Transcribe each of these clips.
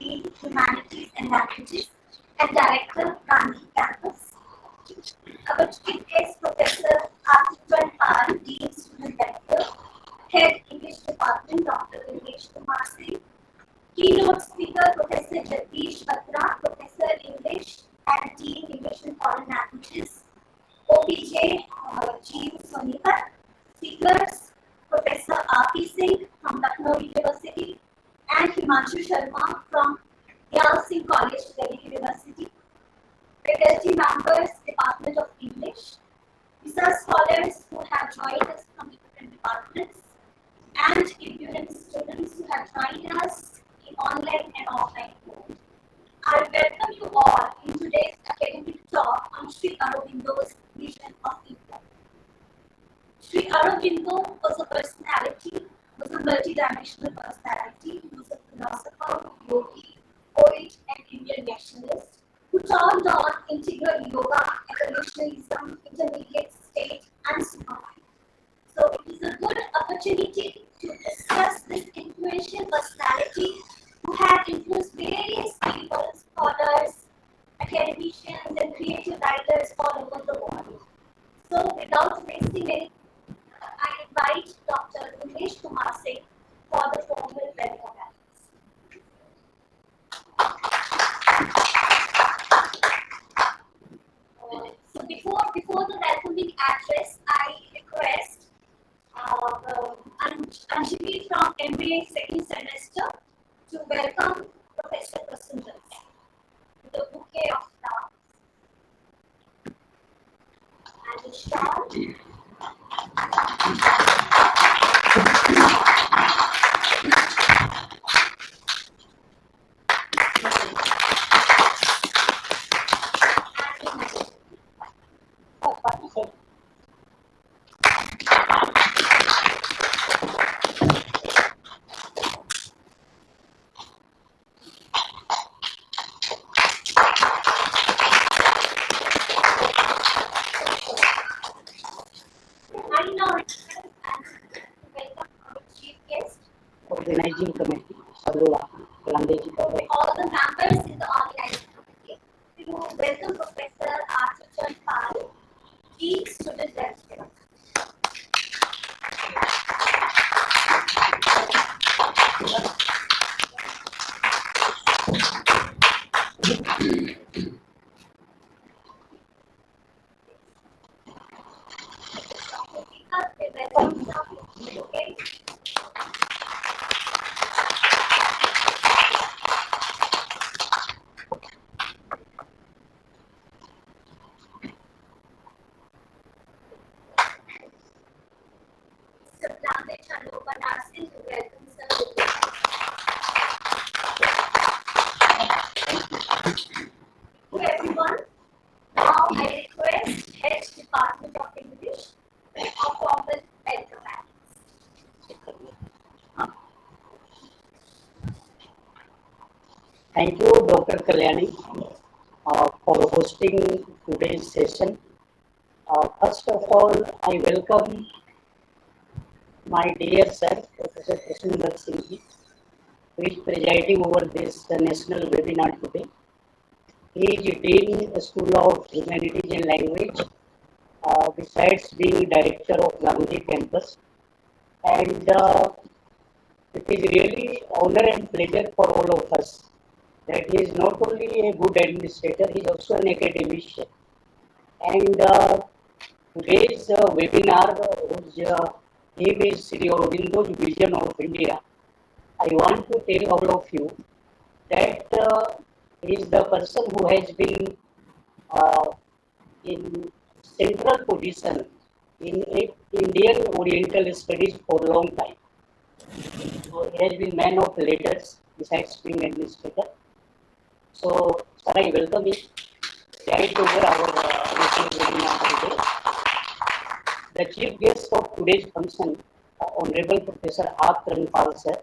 Dean, Humanities and Languages, and Director, Gandhi Campus. Our chief guest, Professor Arttran Pal, Dean, Student Welfare, Head English Department, Dr. Bimlesh K Singh. Keynote Speaker, Professor Jagdish Batra, Professor English and Dean English and Foreign Languages, OPJ G. Sonika. Speakers, Professor R.P. Singh from Lucknow University and Himanshu Sharma from Yal Singh College, Delhi University. Faculty members, Department of English. Research scholars who have joined us from different departments, and impudent students who have joined us in online and offline mode. I welcome you all in today's academic talk on Shri Aurobindo's vision of India. Shri Aurobindo was a multidimensional personality. He was a philosopher, yogi, poet, and Indian nationalist who turned on integral yoga, evolutionism, intermediate state, and supermind. So it is a good opportunity to discuss this influential personality who had influenced various people, scholars, academicians, and creative writers all over the world. So without wasting any time, I invite Dr. Bimlesh K Singh for the formal welcome address. So before the welcoming address, I request Anjali from MBA second semester to welcome Professor Prasson Dutt Singh with a bouquet of flowers and a shawl. Organizing committee, Sadhula, All the members in the organizing committee to welcome Professor Arttran Pal, Chief Student Welfare. Thank you, Dr. Kalyani, for hosting today's session. First of all, I welcome my dear sir, Professor Prasson Dutt Singh, who is presiding over this national webinar today. He is Dean School of Humanities and Language, besides being Director of Gandhi Campus. And it is really honor and pleasure for all of us that he is not only a good administrator, he is also an academician. And today's webinar, whose name is Shri Aurobindo's Vision of India. I want to tell all of you that he is the person who has been in central position in Indian Oriental Studies for a long time. So he has been man of letters besides being administrator. So, sir, I welcome you. Right over our webinar today. The chief guest of today's function, Honorable Professor Arttran Pal, sir,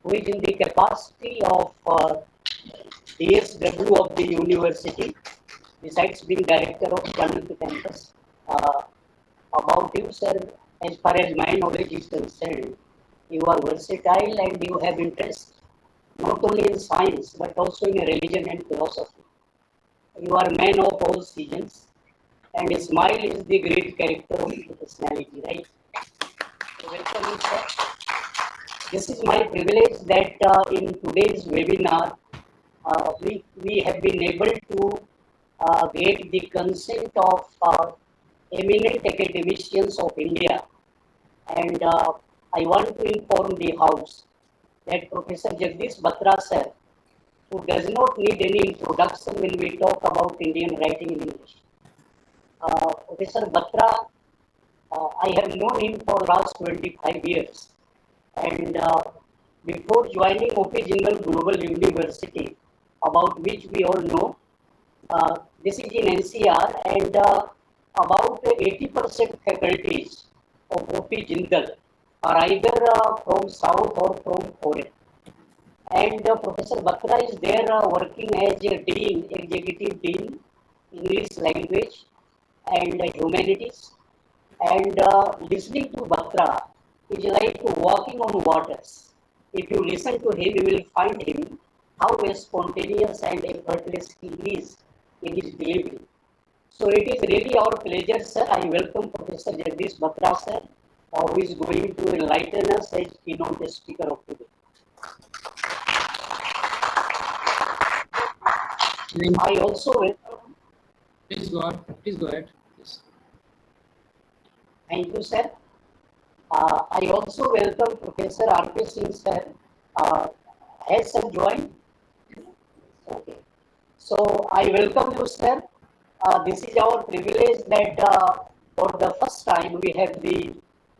who is in the capacity of DSW of the university, besides being director of Gandhi Campus. About you, sir, as far as my knowledge is concerned, you are versatile and you have interest not only in science but also in religion and philosophy. You are a man of all seasons, and a smile is the great character of your personality, right? So welcome, you, sir. This is my privilege that in today's webinar, we have been able to get the consent of eminent academicians of India. And I want to inform the House that Professor Jagdish Batra, sir, who does not need any introduction when we talk about Indian writing in English. Professor Batra, I have known him for the last 25 years. And before joining OP Jindal Global University, about which we all know, this is in NCR, and about 80% faculties of OP Jindal are either from South or from foreign. And Professor Batra is there working as a Dean, Executive Dean, English Language and Humanities. And listening to Batra is like walking on waters. If you listen to him, you will find him how spontaneous and effortless he is in his delivery. So it is really our pleasure, sir. I welcome Professor Jagdish Batra, sir, who is going to enlighten us as keynote speaker of today. I also welcome. Please go on. Please go ahead. Yes. Thank you, sir. I also welcome Professor Arttran Singh, sir. Has sir joined? Okay. So I welcome you, sir. This is our privilege that for the first time we have the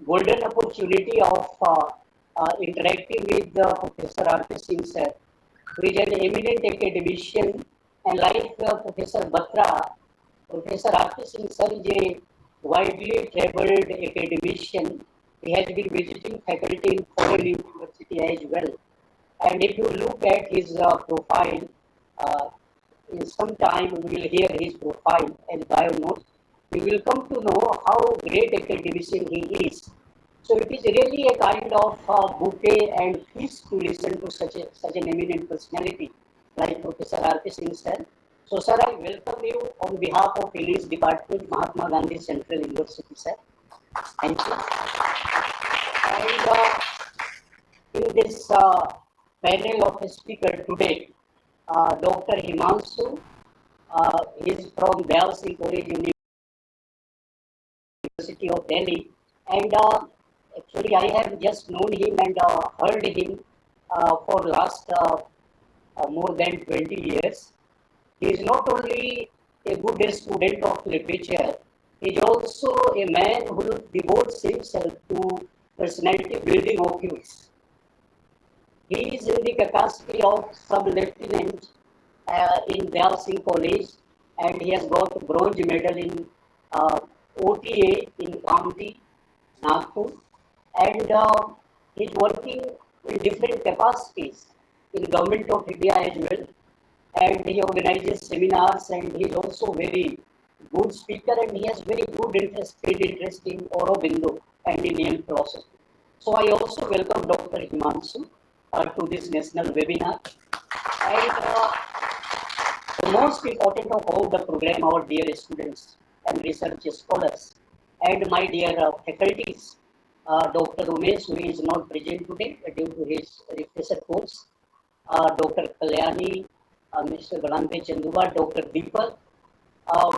golden opportunity of interacting with Professor Arttran Singh, sir, who is an eminent academician, and like Professor Batra, Professor Arttran Singh, sir, is a widely traveled academician. He has been visiting faculty in foreign university as well. And if you look at his profile, in some time we will hear his profile and bio notes. We will come to know how great academician he is. So it is really a kind of bouquet and feast to listen to such an eminent personality like Professor Arttran Singh, sir. So, sir, I welcome you on behalf of English Department, Mahatma Gandhi Central University, sir. Thank you. And in this panel of speakers today, Dr. Himanshu is from Dayal Singh College, University of Delhi, and actually I have just known him and heard him for last more than 20 years. He is not only a good student of literature, he is also a man who devotes himself to personality building of youth. He is in the capacity of sub-lieutenant in Dayal Singh College, and he has got a bronze medal in OTA in County, Nagpur, and he is working in different capacities in Government of India as well. And he organizes seminars, and he is also very good speaker, and he has very good interest in Aurobindo and Indian philosophy. So I also welcome Dr. Himanshu to this national webinar. And the most important of all the program, our dear students and research scholars, and my dear faculties, Dr. Umesh, who is not present today due to his refresher course, Dr. Kalyani, Mr. Galampe Chanduba, Dr. Deepak,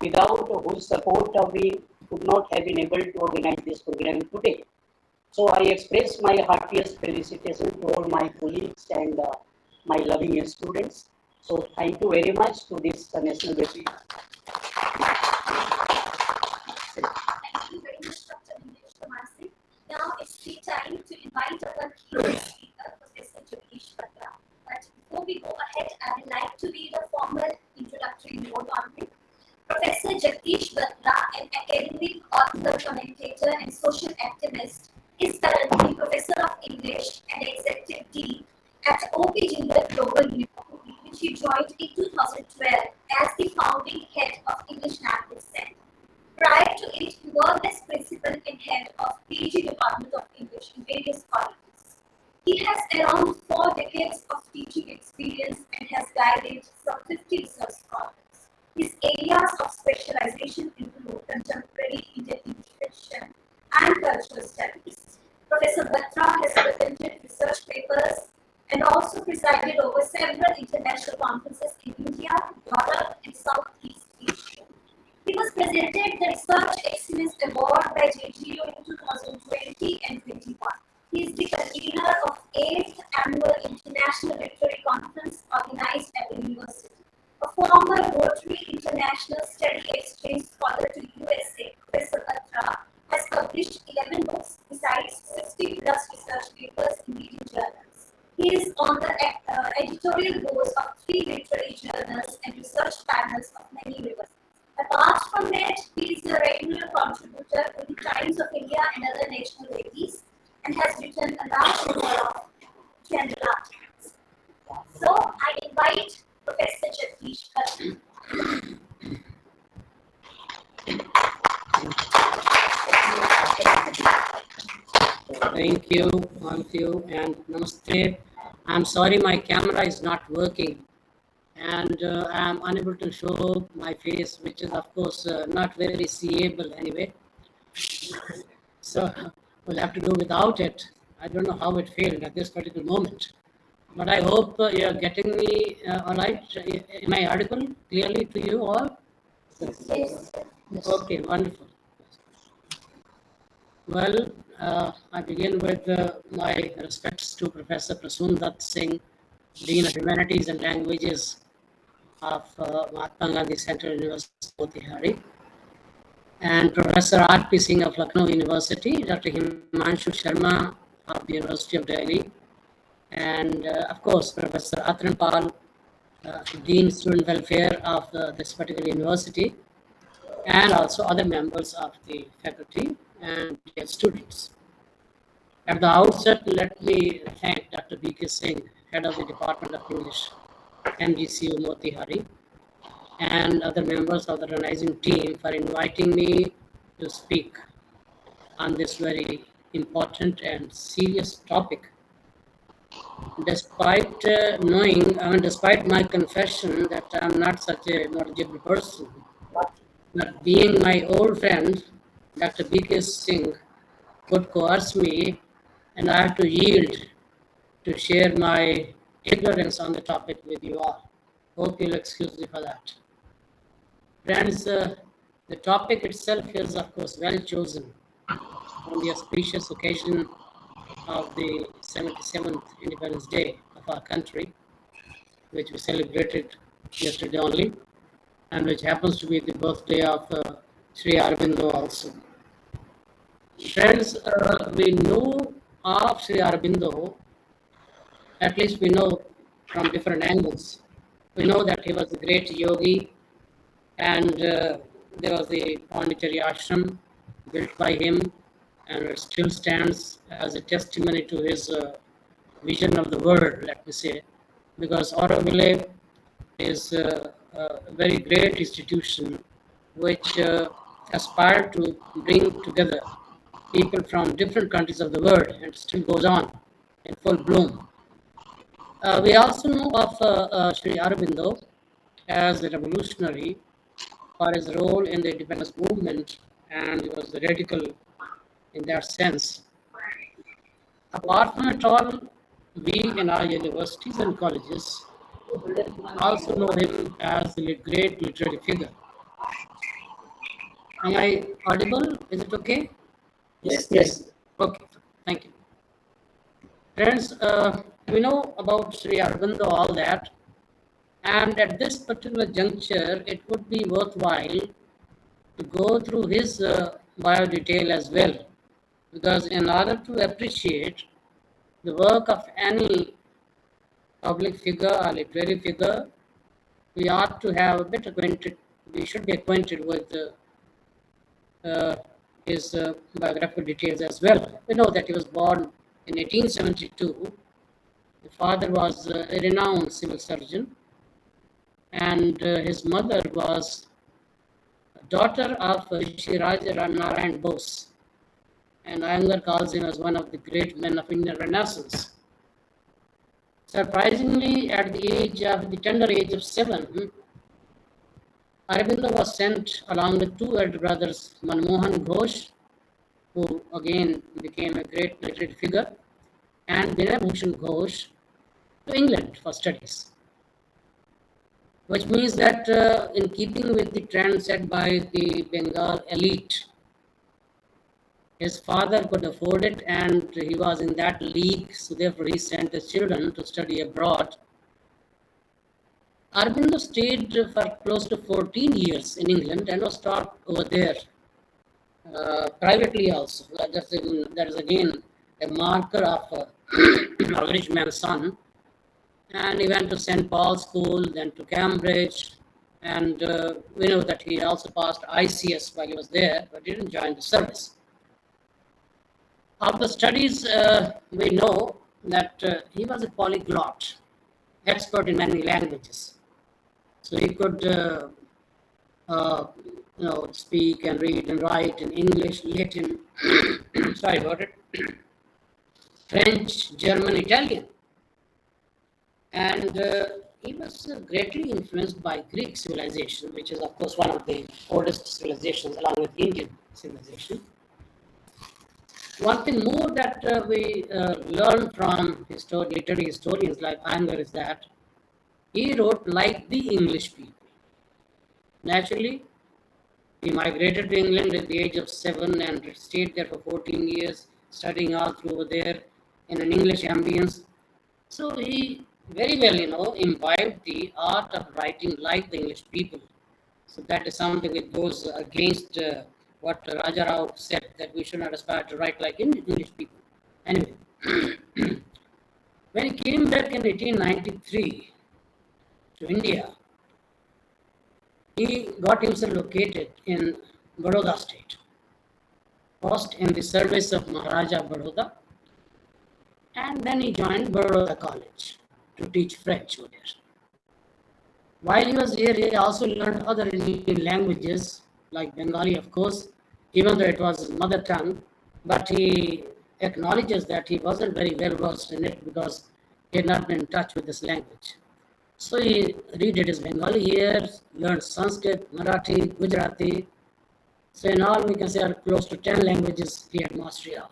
without whose support we could not have been able to organize this program today. So I express my heartiest felicitation to all my colleagues and my loving students. So thank you very much to this national webinar. Thank you very much, Dr. Bimlesh. Now it's the time to invite our keynote speaker, Professor Jagdish Batra. But before we go ahead, I would like to read a formal introductory note on him. Professor Jagdish Batra, an academic, author, commentator, and social activist, is currently Professor of English and Executive Dean at OP Jindal Global University, which he joined in 2012 as the founding head of English Language Center. Prior to it, he worked as principal and head of PG Department of English in various colleges. He has around 4 decades of teaching experience and has guided some 50 research scholars. His areas of specialization include contemporary Indian literature and cultural studies. Professor Batra has presented research papers and also presided over several international conferences in India, Europe, and Southeast Asia. He was presented the Research Excellence Award by JGU in 2020 and 21. He is the convener of 8th Annual International Literary Conference organized at the university. A former Rotary International Study Exchange Scholar to USA, Professor Batra has published 11 books besides 60 plus research papers in leading journals. He is on the editorial boards of 3 literary journals and research panels of many universities. Apart from that, he is a regular contributor to the Times of India and other national dailies and has written a large number of general articles. So, I invite Professor Jagdish Batra. Thank you, all of you, and namaste. I'm sorry my camera is not working, and I'm unable to show my face, which is, of course, not very seeable anyway. So we'll have to do without it. I don't know how it failed at this particular moment. But I hope you're getting me all right. Am I audible clearly to you all? Yes. Okay, wonderful. Well, I begin with my respects to Professor Prasson Dutt Singh, Dean of Humanities and Languages of Mahatma Gandhi Central University, Motihari, and Professor R.P. Singh of Lucknow University, Dr. Himanshu Sharma of the University of Delhi, and of course, Professor Arttran Pal, Dean Student Welfare of this particular university, and also other members of the faculty and their students. At the outset, let me thank Dr. B.K. Singh, Head of the Department of English, MGCU Motihari, and other members of the organizing team for inviting me to speak on this very important and serious topic. Despite despite my confession that I'm not such a knowledgeable person, but being my old friend, Dr. B.K. Singh, could coerce me, and I have to yield to share my ignorance on the topic with you all. Hope you'll excuse me for that. Friends, the topic itself is, of course, well chosen on the auspicious occasion of the 77th Independence Day of our country, which we celebrated yesterday only, and which happens to be the birthday of Shri Aurobindo also. Friends, we know of Shri Aurobindo, at least we know from different angles. We know that he was a great yogi, and there was the Pondicherry ashram built by him, and it still stands as a testimony to his vision of the world, let me say, because Aurobindo is a very great institution which aspired to bring together people from different countries of the world, and still goes on in full bloom. We also know of Shri Aurobindo as a revolutionary for his role in the independence movement, and he was radical in that sense. Apart from it all, we in our universities and colleges also know him as a great literary figure. Am I audible? Is it okay? Yes. Okay, thank you. Friends, we know about Sri Aurobindo, all that, and at this particular juncture, it would be worthwhile to go through his bio detail as well, because in order to appreciate the work of any public figure or literary figure, we ought to have a bit acquainted, we should be acquainted with his biographical details as well. We know that he was born in 1872. The father was a renowned civil surgeon, and his mother was a daughter of Shri Narayan Bose, and Iyengar calls him as one of the great men of Indian Renaissance. Surprisingly, at the tender age of 7, Aurobindo was sent along with two elder brothers, Manmohan Ghosh, who again became a great literary figure, and Vinay Bhushan Ghosh, to England for studies. Which means that in keeping with the trend set by the Bengal elite, his father could afford it and he was in that league, so therefore he sent his children to study abroad. Aurobindo stayed for close to 14 years in England and was taught over there privately also. That is again a marker of a rich man's son. And he went to St. Paul's School, then to Cambridge, and we know that he also passed ICS while he was there, but didn't join the service. Of the studies, we know that he was a polyglot, expert in many languages. So he could speak and read and write in English, Latin, sorry about it, French, German, Italian. And he was greatly influenced by Greek civilization, which is, of course, one of the oldest civilizations along with Indian civilization. One thing more that we learn from literary historians like Iyengar is that he wrote like the English people. Naturally, he migrated to England at the age of 7 and stayed there for 14 years, studying all through there in an English ambience. So he very well, imbibed the art of writing like the English people. So that is something which goes against what Raja Rao said, that we should not aspire to write like English people. Anyway, when he came back in 1893 to India, he got himself located in Baroda state, first in the service of Maharaja Baroda, and then he joined Baroda College to teach French over there. While he was here, he also learned other Indian languages like Bengali, of course, even though it was his mother tongue, but he acknowledges that he wasn't very well versed in it because he had not been in touch with this language. So he redid his Bengali here, learned Sanskrit, Marathi, Gujarati. So in all, we can say close to 10 languages he had mastery of.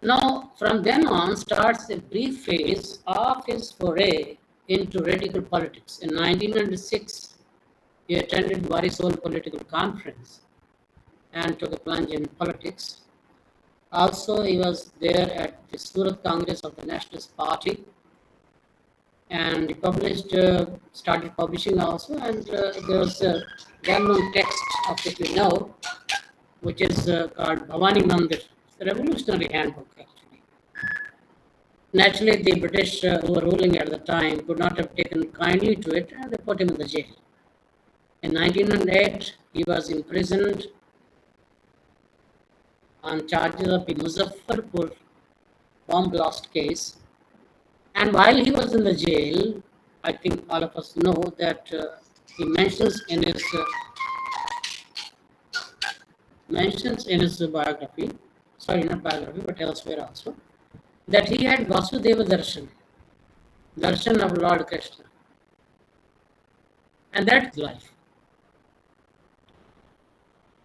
Now, from then on starts a brief phase of his foray into radical politics. In 1906, he attended Varisol Political Conference and took a plunge in politics. Also, he was there at the Surat Congress of the Nationalist Party, and he started publishing also, and there was a well-known text of which we know, which is called Bhavani Mandir. It's a revolutionary handbook, actually. Naturally, the British who were ruling at the time could not have taken kindly to it, and they put him in the jail. In 1908, he was imprisoned on charges of the Muzaffarpur bomb blast case. And while he was in the jail, I think all of us know that he mentions in his biography, sorry, not biography, but elsewhere also, that he had Vasudeva Darshan of Lord Krishna. And that's life.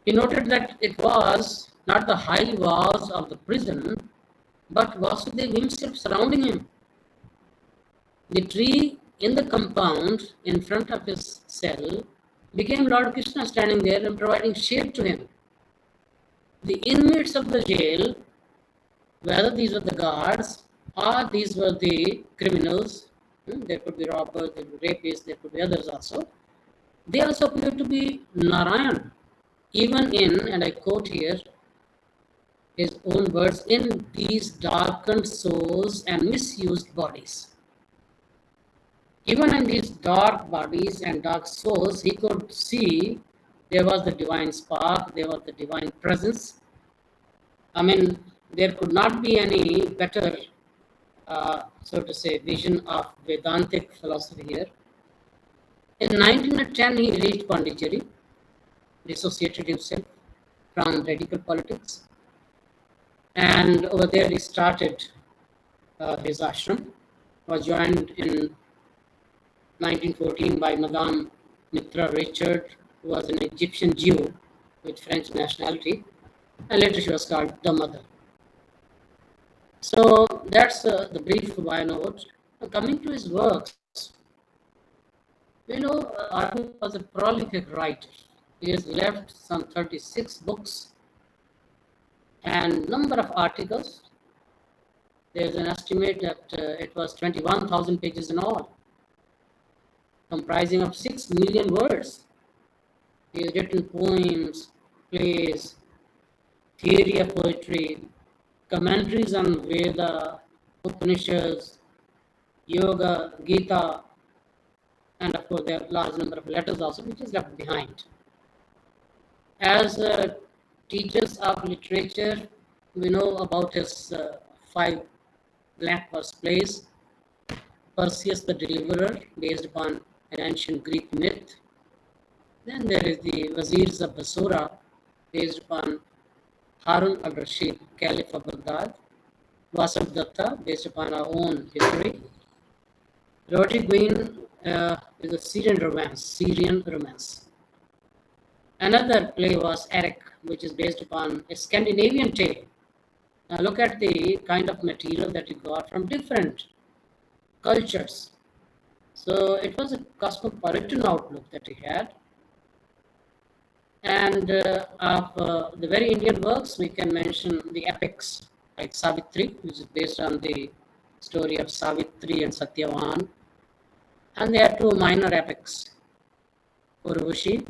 He noted that it was not the high walls of the prison, but Vasudeva himself surrounding him. The tree in the compound in front of his cell became Lord Krishna standing there and providing shade to him. The inmates of the jail, whether these were the guards or these were the criminals, there could be robbers, there could be rapists, there could be others also, they also appeared to be Narayan, even in, and I quote here, his own words, in these darkened souls and misused bodies. Even in these dark bodies and dark souls, he could see there was the divine spark, there was the divine presence. I mean, there could not be any better, so to say, vision of Vedantic philosophy here. In 1910, he reached Pondicherry, dissociated himself from radical politics, and over there he started his ashram, was joined in 1914 by Madame Mitra Richard, who was an Egyptian Jew with French nationality, and later she was called the Mother. So that's the brief bio note. Coming to his works, Aurobindo was a prolific writer. He has left some 36 books and number of articles. There's an estimate that it was 21,000 pages in all, comprising of 6 million words. He has written poems, plays, theory of poetry, commentaries on Veda, Upanishads, Yoga, Gita, and of course there are a large number of letters also which is left behind. As teachers of literature, we know about his 5 blank verse plays: Perseus the Deliverer, based upon an ancient Greek myth. Then there is the Wazirs of Basora, based upon Harun al-Rashid, Caliph of Baghdad. Vasant Datta, based upon our own history. Roti Queen is a Syrian romance. Another play was Eric, which is based upon a Scandinavian tale. Now look at the kind of material that he got from different cultures. So it was a cosmopolitan outlook that he had. And of the very Indian works, we can mention the epics like Savitri, which is based on the story of Savitri and Satyavan. And there are 2 minor epics, Urvashi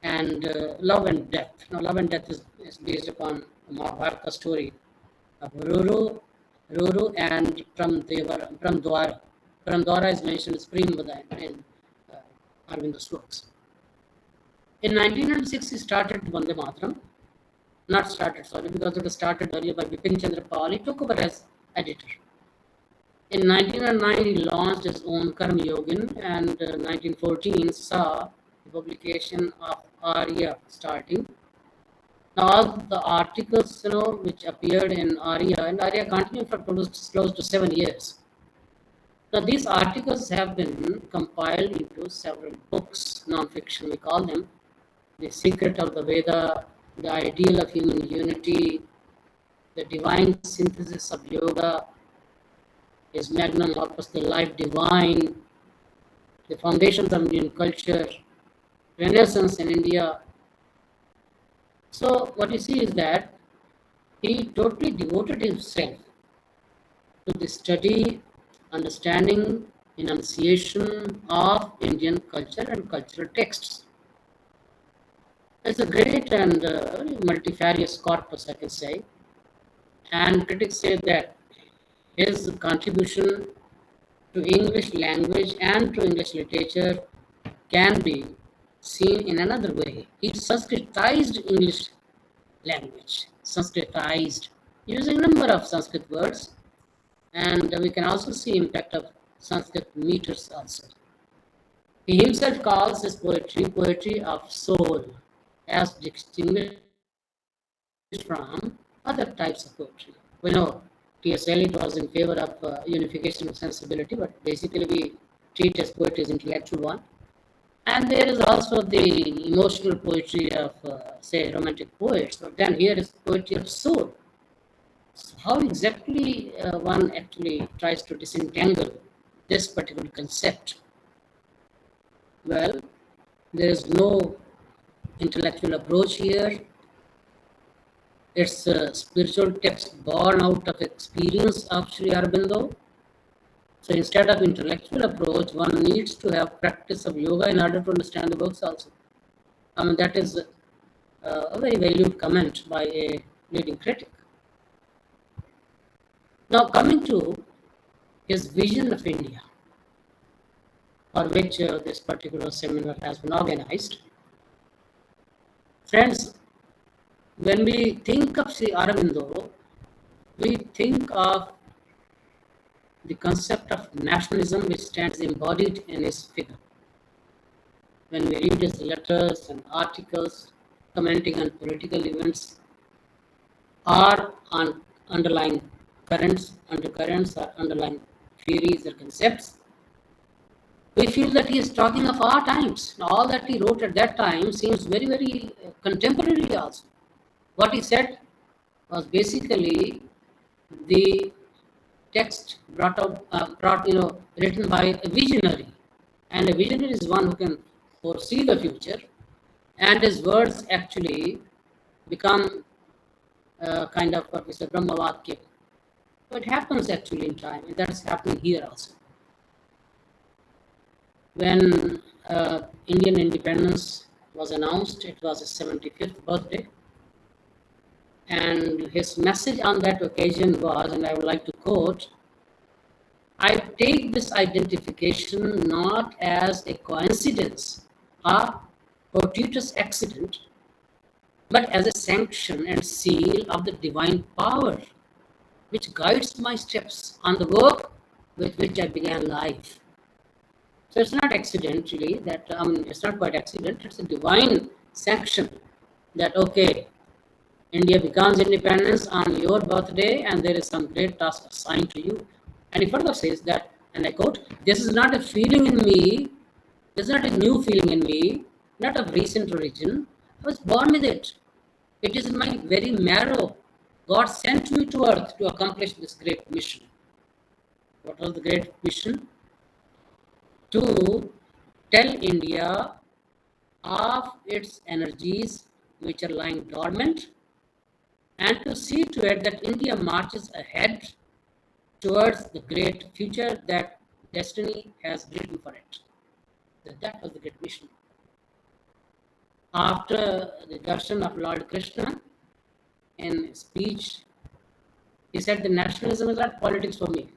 and Love and Death. Now, Love and Death is based upon the Mahabharata story of Ruru and Pramdwara. Pramdwara is mentioned as Premvada in Aurobindo's works. In 1906, he started Vande Mataram. Not started, sorry, because it was started earlier by Bipin Chandra Pal. He took over as editor. In 1909, he launched his own Karma Yogin, and 1914 saw the publication of Arya starting. Now, all the articles, which appeared in Arya, and Arya continued for close to 7 years. Now, these articles have been compiled into several books, non-fiction we call them: The Secret of the Veda, The Ideal of Human Unity, The Divine Synthesis of Yoga, his magnum opus, The Life Divine, The Foundations of Indian Culture, Renaissance in India. So what you see is that he totally devoted himself to the study, understanding, enunciation of Indian culture and cultural texts. It's a great and multifarious corpus, I can say. And critics say that his contribution to English language and to English literature can be seen in another way. He Sanskritized English language, Sanskritized, using a number of Sanskrit words, and we can also see impact of Sanskrit meters also. He himself calls his poetry of soul, as distinguished from other types of poetry. We know T.S. Eliot was in favor of unification of sensibility, but basically we treat as poetry as intellectual one. And there is also the emotional poetry of, say, romantic poets. But then here is poetry of soul. So how exactly one actually tries to disentangle this particular concept? Well, there is no intellectual approach here. It's a spiritual text born out of experience of Shri Aurobindo. So instead of intellectual approach, one needs to have practice of yoga in order to understand the books also. I mean, that is a very valued comment by a leading critic. Now, coming to his vision of India, for which this particular seminar has been organized. Friends, when we think of Shri Aurobindo, we think of the concept of nationalism which stands embodied in his figure. When we read his letters and articles commenting on political events or on underlying undercurrents or underlying theories or concepts, we feel that he is talking of our times. All that he wrote at that time seems very, very contemporary also. What he said was basically the text written by a visionary. And a visionary is one who can foresee the future, and his words actually become kind of what we say Brahmavakya. So it happens actually in time, and that's happening here also. When Indian independence was announced, it was his 75th birthday. And his message on that occasion was, and I would like to quote, I take this identification not as a coincidence or fortuitous accident, but as a sanction and seal of the divine power which guides my steps on the work with which I began life. So it's not accidentally that, it's not quite accident, it's a divine sanction that, okay, India becomes independence on your birthday and there is some great task assigned to you. And he further says that, and I quote, this is not a feeling in me, this is not a new feeling in me, not of recent origin. I was born with it. It is in my very marrow. God sent me to earth to accomplish this great mission. What was the great mission? To tell India of its energies which are lying dormant, and to see to it that India marches ahead towards the great future that destiny has written for it. That was the great mission. After the darshan of Lord Krishna, in a speech, he said, the nationalism is not politics for me,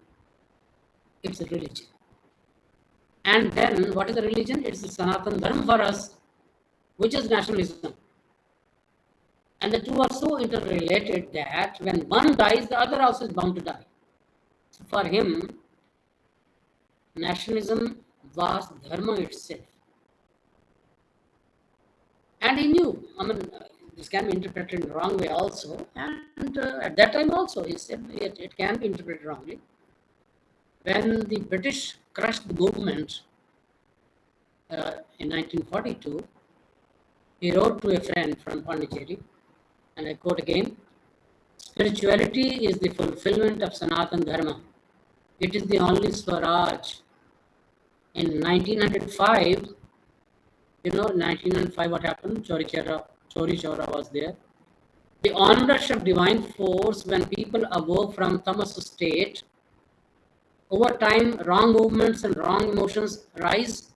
it's a religion. And then, what is the religion? It's the Sanatan Dharma for us, which is nationalism. And the two are so interrelated that when one dies, the other also is bound to die. So for him, nationalism was dharma itself. And he knew, this can be interpreted in the wrong way also. And at that time also, he said it can be interpreted wrongly. When the British crushed the movement in 1942, he wrote to a friend from Pondicherry, and I quote again, spirituality is the fulfillment of Sanatan Dharma. It is the only Swaraj. In 1905, 1905 what happened? Chori Chora was there. The onrush of divine force when people awoke from tamas state, over time wrong movements and wrong emotions rise,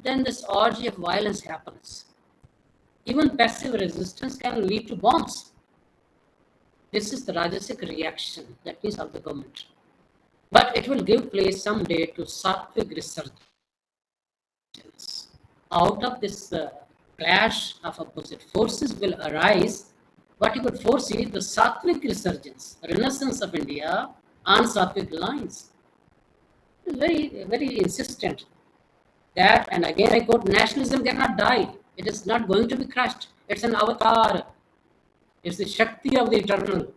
then this orgy of violence happens. Even passive resistance can lead to bombs. This is the Rajasic reaction, that means of the government. But it will give place someday to Sattvic resurgence. Out of this clash of opposite forces will arise what you could foresee, the Sattvic resurgence, renaissance of India on Sattvic lines. It is very, very insistent that, and again I quote, nationalism cannot die. It is not going to be crushed. It's an avatar. It's the Shakti of the eternal.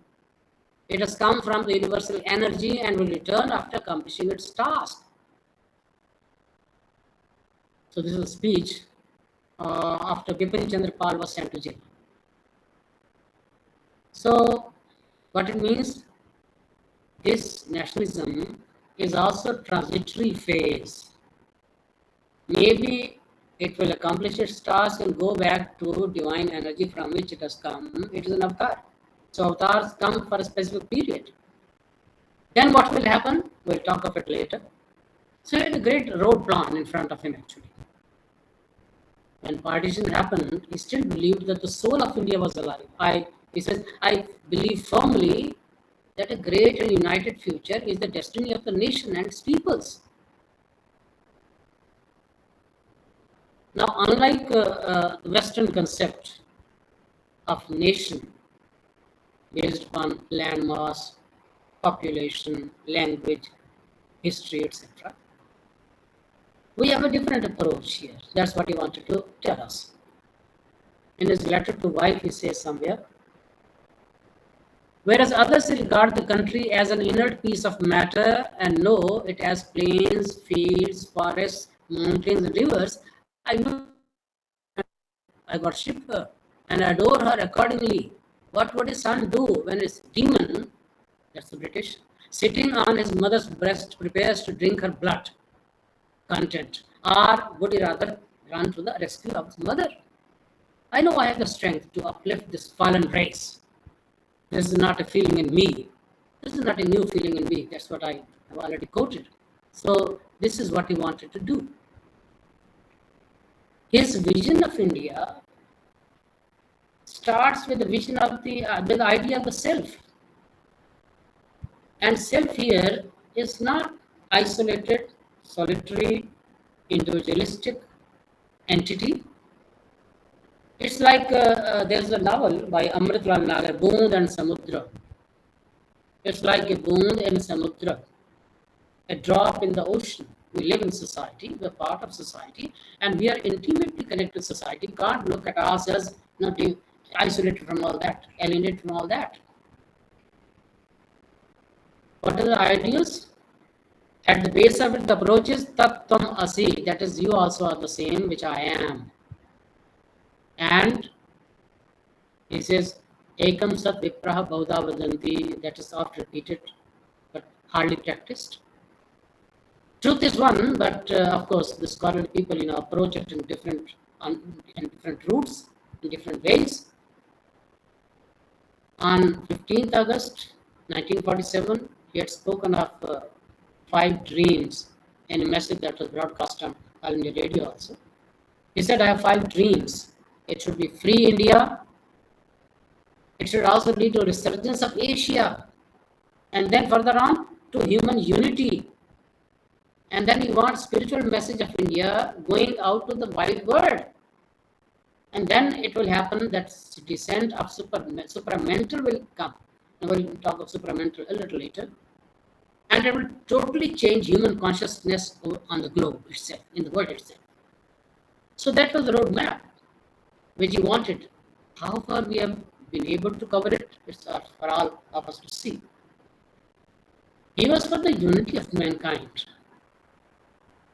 It has come from the universal energy and will return after accomplishing its task. So this is a speech after Bipin Chandra Pal was sent to jail. So what it means, this nationalism is also a transitory phase. Maybe it will accomplish its task and go back to divine energy from which it has come. It is an avatar. So avatars come for a specific period. Then what will happen? We'll talk of it later. So he had a great road plan in front of him actually. When partition happened, he still believed that the soul of India was alive. He says, I believe firmly that a great and united future is the destiny of the nation and its peoples. Now, unlike the Western concept of nation based upon landmass, population, language, history, etc., we have a different approach here. That's what he wanted to tell us. In his letter to wife, he says somewhere, whereas others regard the country as an inert piece of matter and know it as plains, fields, forests, mountains, and rivers. I know I worship her and adore her accordingly. What would a son do when his demon, that's the British, sitting on his mother's breast prepares to drink her blood content? Or would he rather run to the rescue of his mother? I know I have the strength to uplift this fallen race. This is not a feeling in me. This is not a new feeling in me. That's what I have already quoted. So this is what he wanted to do. His vision of India starts with the vision of with the idea of the self. And self here is not isolated, solitary, individualistic entity. It's like there's a novel by Amritlal Nagar, Boond and Samudra. It's like a boond in Samudra, a drop in the ocean. We live in society, we're part of society, and we are intimately connected to society. We can't look at ourselves not being isolated from all that, alienated from all that. What are the ideals? At the base of it, the approach is Tat Tvam Asi, that is, you also are the same which I am. And he says, Ekam Sat Vipraha Bauda Vadanti, that is oft repeated but hardly practiced. Truth is one, but of course, the scholarly people approach it in different routes, in different ways. On 15th August 1947, he had spoken of 5 dreams in a message that was broadcast on All India Radio also. He said, I have 5 dreams. It should be free India. It should also lead to a resurgence of Asia. And then further on, to human unity. And then he wants spiritual message of India going out to the wide world. And then it will happen that descent of supramental will come. And we'll talk of supramental a little later. And it will totally change human consciousness on the globe itself, in the world itself. So that was the roadmap which he wanted. How far we have been able to cover it, it's for all of us to see. He was for the unity of mankind.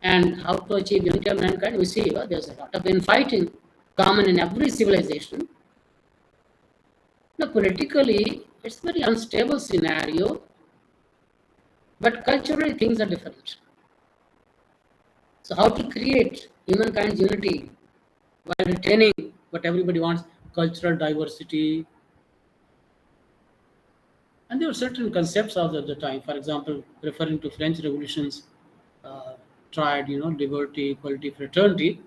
And how to achieve unity of mankind? We see there's a lot of infighting common in every civilization. Now, politically, it's a very unstable scenario, but culturally things are different. So how to create humankind's unity while retaining what everybody wants, cultural diversity. And there were certain concepts of the time, for example, referring to French revolutions, tried, liberty, equality, fraternity.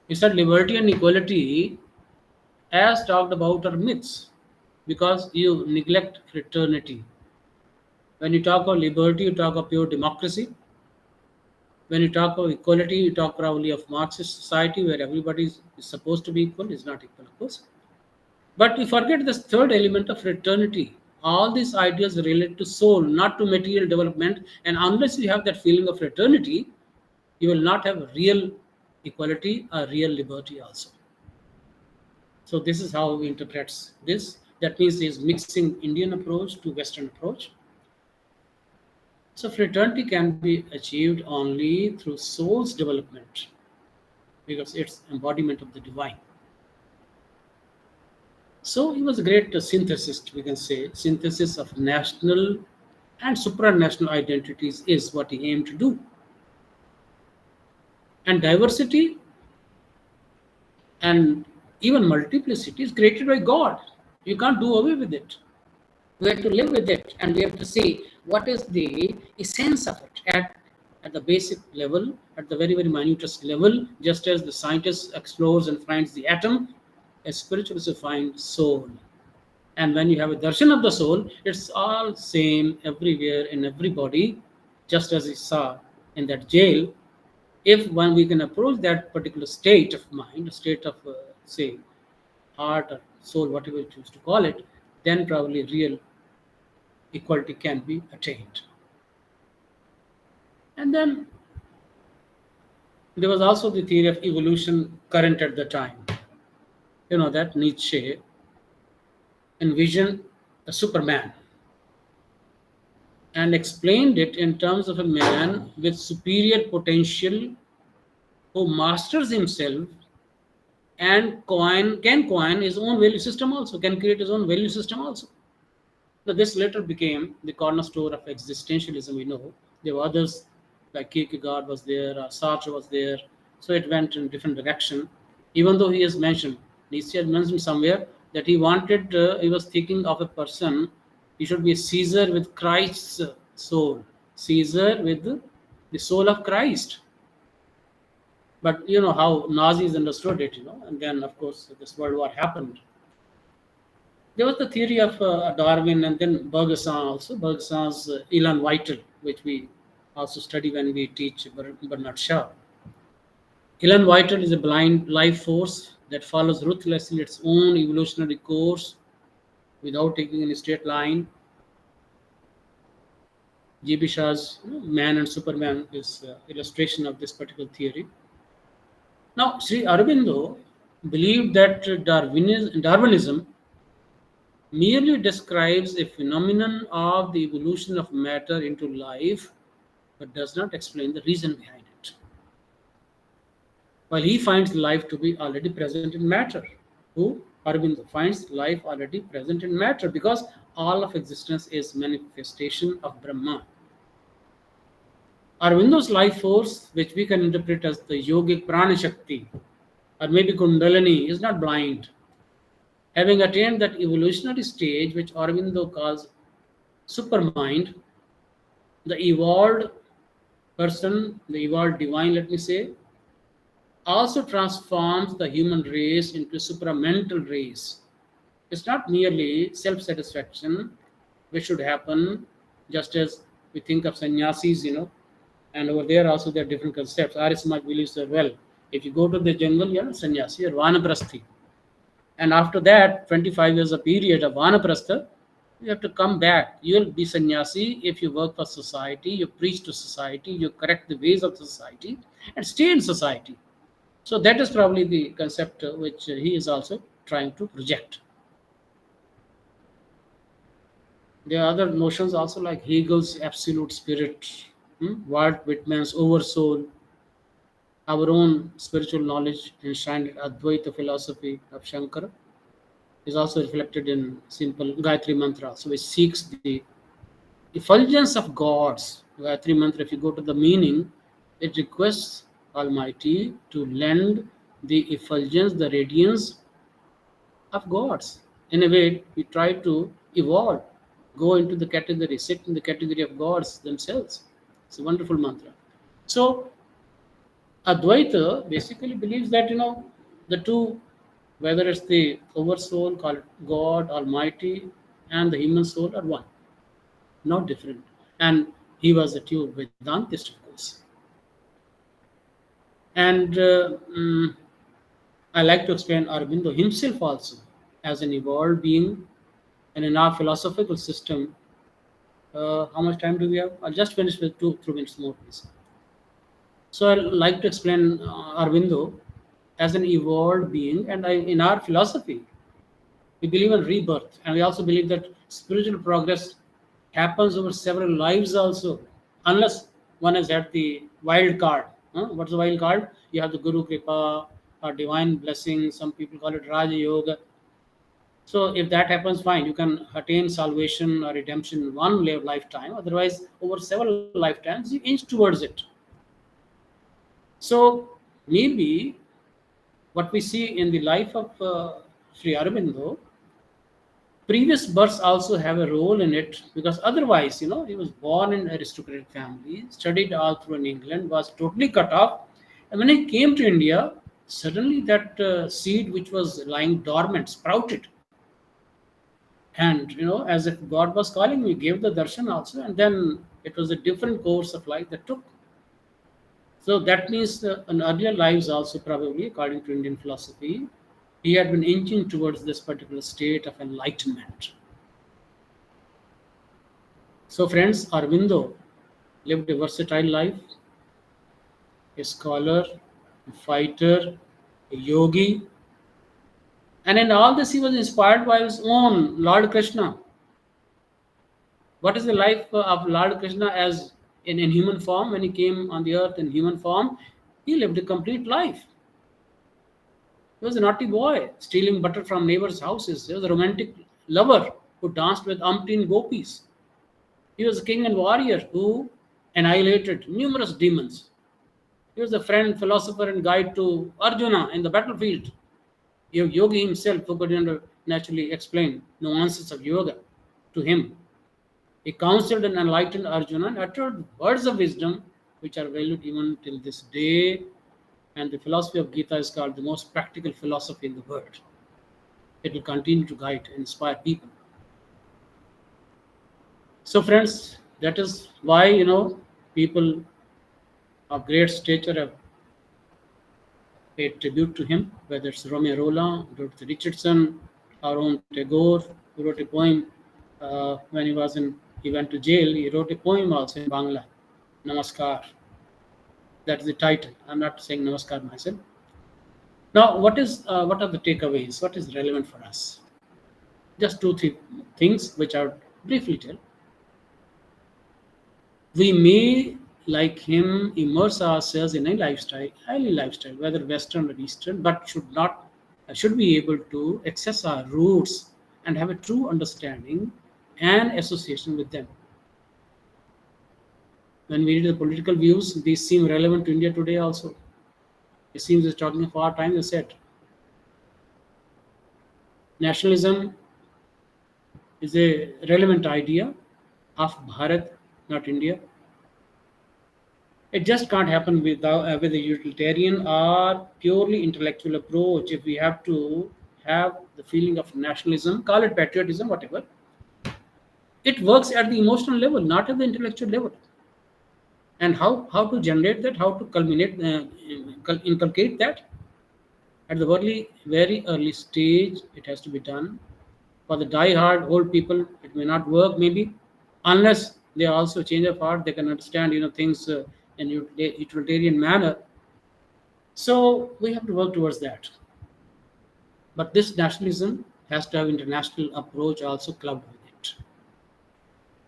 He said liberty and equality, as talked about, are myths because you neglect fraternity. When you talk of liberty, you talk of pure democracy. When you talk of equality, you talk probably of Marxist society where everybody is supposed to be equal, is not equal, of course. But we forget this third element of fraternity. All these ideas relate to soul, not to material development. And unless you have that feeling of fraternity, you will not have real equality or real liberty also. So this is how he interprets this. That means he is mixing Indian approach to Western approach. So fraternity can be achieved only through soul's development because it's embodiment of the divine. So he was a great synthesist, we can say. Synthesis of national and supranational identities is what he aimed to do. And diversity and even multiplicity is created by God. You can't do away with it. We have to live with it, and we have to see what is the essence of it at the basic level, at the very, very minutest level. Just as the scientist explores and finds the atom, a spiritualist finds soul. And when you have a darshan of the soul, it's all same everywhere in everybody, just as he saw in that jail. If when we can approach that particular state of mind, a state of, say, heart or soul, whatever you choose to call it, then probably real equality can be attained. And then there was also the theory of evolution current at the time. You know that Nietzsche envisioned a Superman, and explained it in terms of a man with superior potential who masters himself and can coin his own value system also, can create his own value system also. So this later became the cornerstone of existentialism. We know there were others like Kierkegaard was there, Sartre was there. So it went in different direction. Even though he has mentioned, Nietzsche has mentioned somewhere that he was thinking of a person, he should be a Caesar with Christ's soul, Caesar with the soul of Christ. But you know how Nazis understood it, and then of course this World War happened. There was the theory of Darwin, and then Bergson also, Bergson's Elan Vital, which we also study when we teach Bernard Shaw. Elan Vital is a blind life force that follows ruthlessly its own evolutionary course without taking any straight line. G.B. Shaw's Man and Superman is illustration of this particular theory. Now, Sri Aurobindo believed that Darwinism merely describes a phenomenon of the evolution of matter into life, but does not explain the reason behind it. While he finds life to be already present in matter, who Aurobindo finds life already present in matter because all of existence is manifestation of Brahma. Aurobindo's life force, which we can interpret as the yogic prana shakti or maybe kundalini, is not blind. Having attained that evolutionary stage, which Aurobindo calls supermind, the evolved person, the evolved divine, let me say, also transforms the human race into a supramental race. It's not merely self-satisfaction, which should happen just as we think of sannyasis, and over there also there are different concepts. Arya Samaj believes that, well, if you go to the jungle, you're a sannyasi, you're vanaprasthi. And after that, 25 years of period of vanaprastha, you have to come back. You'll be sannyasi if you work for society, you preach to society, you correct the ways of society, and stay in society. So that is probably the concept which he is also trying to project. There are other notions also like Hegel's absolute spirit, Walt Whitman's oversoul, our own spiritual knowledge enshrined in Advaita philosophy of Shankara is also reflected in simple Gayatri Mantra. So it seeks the effulgence of gods. Gayatri Mantra, if you go to the meaning, it requests Almighty to lend the effulgence, the radiance of gods. In a way, we try to evolve, go into the category, sit in the category of gods themselves. It's a wonderful mantra. So Advaita basically believes that the two, whether it's the oversoul called God Almighty and the human soul, are one, not different. And he was a true Vedantist, of course. And I like to explain Aurobindo himself also as an evolved being, and in our philosophical system. How much time do we have? I'll just finish with 2 minutes more, please. So I like to explain Aurobindo as an evolved being, and in our philosophy, we believe in rebirth, and we also believe that spiritual progress happens over several lives also, unless one has had the wild card. What's the wild card? You have the Guru Kripa or divine blessing. Some people call it Raja Yoga. So if that happens, fine, you can attain salvation or redemption in one lifetime. Otherwise, over several lifetimes, you inch towards it. So maybe what we see in the life of Sri Aurobindo, previous births also have a role in it, because otherwise, he was born in an aristocratic family, studied all through in England, was totally cut off. And when he came to India, suddenly that seed which was lying dormant sprouted. And, as if God was calling me, gave the darshan also. And then it was a different course of life that took. So that means in earlier lives also probably, according to Indian philosophy, he had been inching towards this particular state of enlightenment. So friends, Aurobindo lived a versatile life, a scholar, a fighter, a yogi. And in all this, he was inspired by his own Lord Krishna. What is the life of Lord Krishna as in human form? When he came on the earth in human form, he lived a complete life. He was a naughty boy, stealing butter from neighbors' houses. He was a romantic lover who danced with umpteen gopis. He was a king and warrior who annihilated numerous demons. He was a friend, philosopher, and guide to Arjuna in the battlefield. Yogi himself, who could naturally explain nuances of yoga to him. He counseled and enlightened Arjuna and uttered words of wisdom which are valued even till this day. And the philosophy of Gita is called the most practical philosophy in the world. It will continue to guide and inspire people. So, friends, that is why people of great stature have paid tribute to him, whether it's Romeo Rolla, Dorothy Richardson, our own Tagore, who wrote a poem when he went to jail. He wrote a poem also in Bangla, Namaskar. That is the title. I'm not saying Namaskar myself. Now, what are the takeaways? What is relevant for us? Just two, three things which I would briefly tell. We may, like him, immerse ourselves in a lifestyle, highly lifestyle, whether Western or Eastern, but should be able to access our roots and have a true understanding and association with them. When we read the political views, these seem relevant to India today also. It seems it's talking of our time, they said. Nationalism is a relevant idea of Bharat, not India. It just can't happen with a utilitarian or purely intellectual approach. If we have to have the feeling of nationalism, call it patriotism, whatever, it works at the emotional level, not at the intellectual level. And how to generate that, how to inculcate that at the very early stage, it has to be done. For the die-hard old people, it may not work maybe, unless they also change of heart. They can understand things in utilitarian manner. So we have to work towards that. But this nationalism has to have international approach also clubbed with it.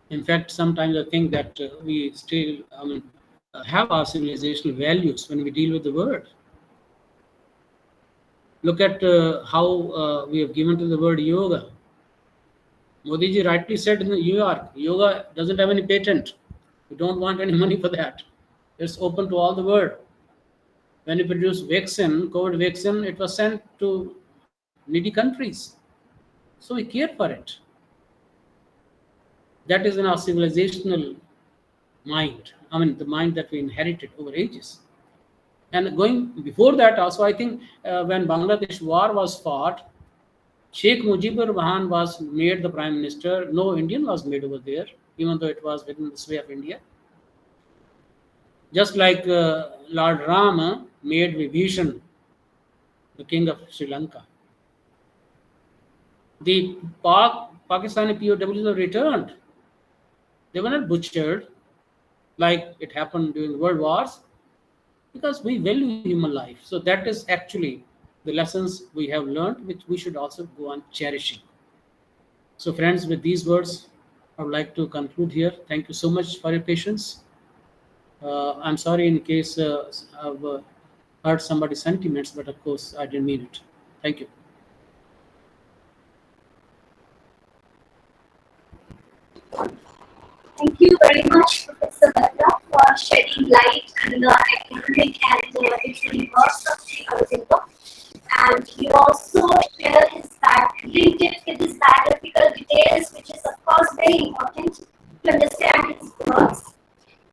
In fact, sometimes I think that we still have our civilizational values when we deal with the world. Look at how we have given to the word yoga. Modi ji rightly said in New York, yoga doesn't have any patent. We don't want any money for that. It's open to all the world. When we produced vaccine, COVID vaccine, it was sent to needy countries. So we care for it. That is in our civilizational mind. The mind that we inherited over ages. And going before that also, I think when Bangladesh war was fought, Sheikh Mujibur Rahman was made the prime minister. No Indian was made over there, even though it was within the sway of India. Just like Lord Rama made Vibhishan the king of Sri Lanka. The Pakistani POWs were returned. They were not butchered like it happened during world wars, because we value human life. So that is actually the lessons we have learned, which we should also go on cherishing. So friends, with these words, I would like to conclude here. Thank you so much for your patience. I'm sorry in case I've hurt somebody's sentiments, but of course I didn't mean it. Thank you. Thank you very much, Professor Batra, for shedding light on the academic and literary works of Shri Aurobindo. And you also share linked it with his biographical details, which is of course very important to understand his works.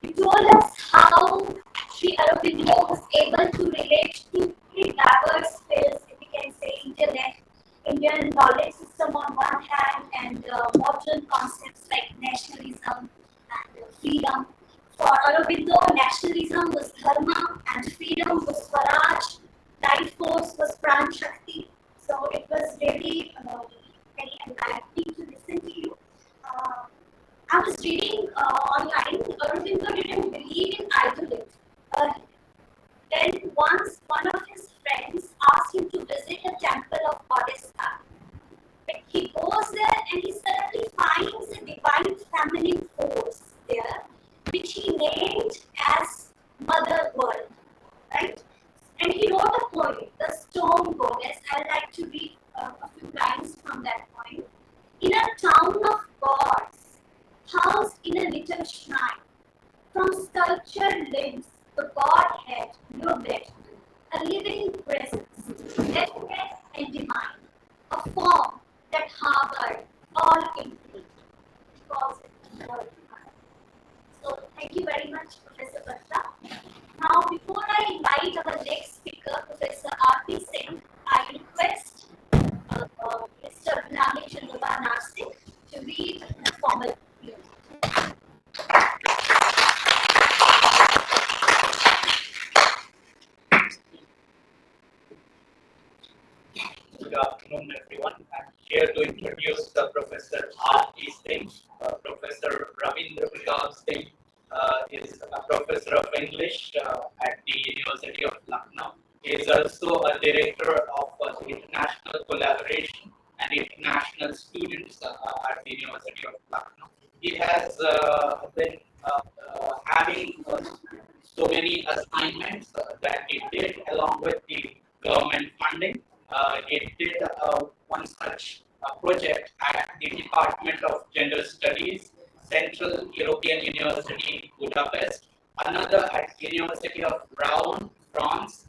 You told us how Shri Aurobindo was able to relate to three diverse fields, if we can say Indian knowledge system on one hand, and modern concepts like nationalism and freedom. For Aurobindo, nationalism was dharma and freedom was swaraj. Life force was pran shakti. So it was really very enlightening to listen to you. I was reading online, Aurobindo didn't believe in idolage. Then once one of his friends asked him to visit a temple of goddess Kali. But he goes there and he suddenly finds a divine feminine force there, which he named as Mother World, right? And he wrote a poem, The Storm Goddess. I'd like to read a few lines from that poem. In a town of gods, housed in a little shrine, from sculptured limbs, the Godhead lubed, a living presence, definite and divine, a form that harbored all infinite. He calls it the Word. So, thank you very much, Professor Batra. Now, before I invite our next speaker, Professor R.P. Singh, I request Mr. Bimlesh K Singh to read the formal unit. Good afternoon, everyone. I'm here to introduce Professor R.P. Singh. Professor Aurobindo Singh is a professor of English at the University of Lucknow. He is also a director of international collaboration and international students at the University of Lucknow. He has been having so many assignments that he did along with the government funding. He did one such project at the Department of Gender Studies, Central European University, Budapest, another at University of Rouen, France,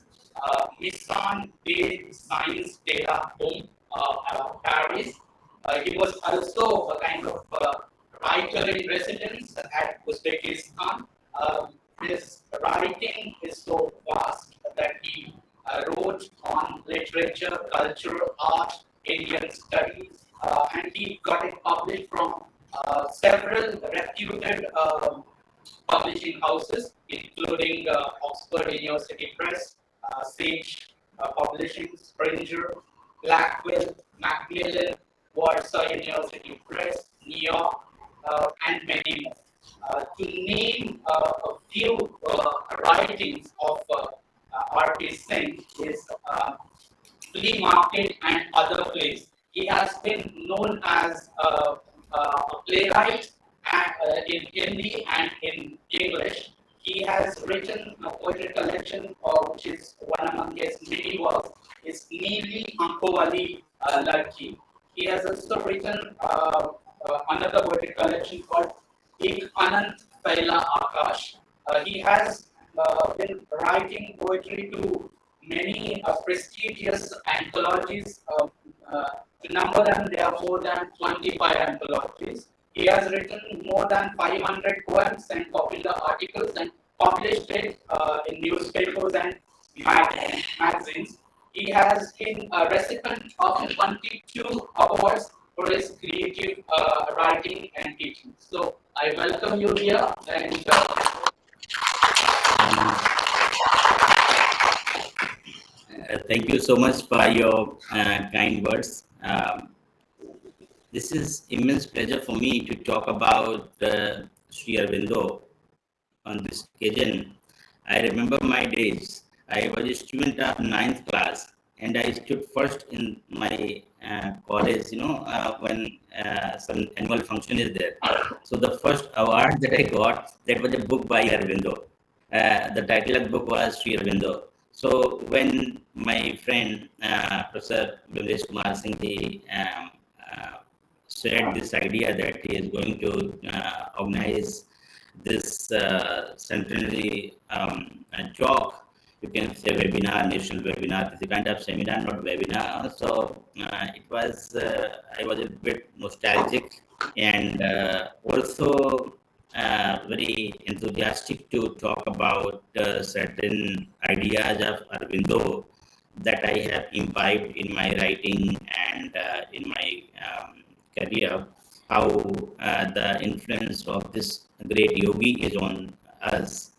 Mission de Sciences de la Home, Paris. He was also a kind of writer in residence at Uzbekistan. His writing is so vast that he wrote on literature, culture, art, Indian studies, and he got it published from several reputed publishing houses, including Oxford University Press, Sage Publishing, Springer, Blackwell, Macmillan, Warsaw University Press, New York, and many more. To name a few writings of R.P. Singh is Flea Market and Other Plays. He has been known as a playwright in Hindi and in English. He has written a poetry collection, which is one among his many works, is Neeli Aankhon Wali Ladki. He has also written another poetry collection called Ek Anant Paila Akash. He has been writing poetry to many prestigious anthologies. To number them, there are more than 25 anthologies. He has written more than 500 poems and popular articles and published it in newspapers and magazines. He has been a recipient of 22 awards for his creative writing and teaching. So I welcome you here and thank you so much for your kind words. This is immense pleasure for me to talk about Shri Aurobindo on this occasion. I remember my days. I was a student of 9th class and I stood first in my college, when some annual function is there. So the first award that I got, that was a book by Aurobindo. The title of the book was Shri Aurobindo. So when my friend, Professor Bimlesh K Singh, shared this idea that he is going to organize this centenary talk, you can say webinar, national webinar, it's a kind of seminar, not webinar. So it was, I was a bit nostalgic and also very enthusiastic to talk about certain ideas of Aurobindo that I have imbibed in my writing and in my career, how the influence of this great yogi is on us.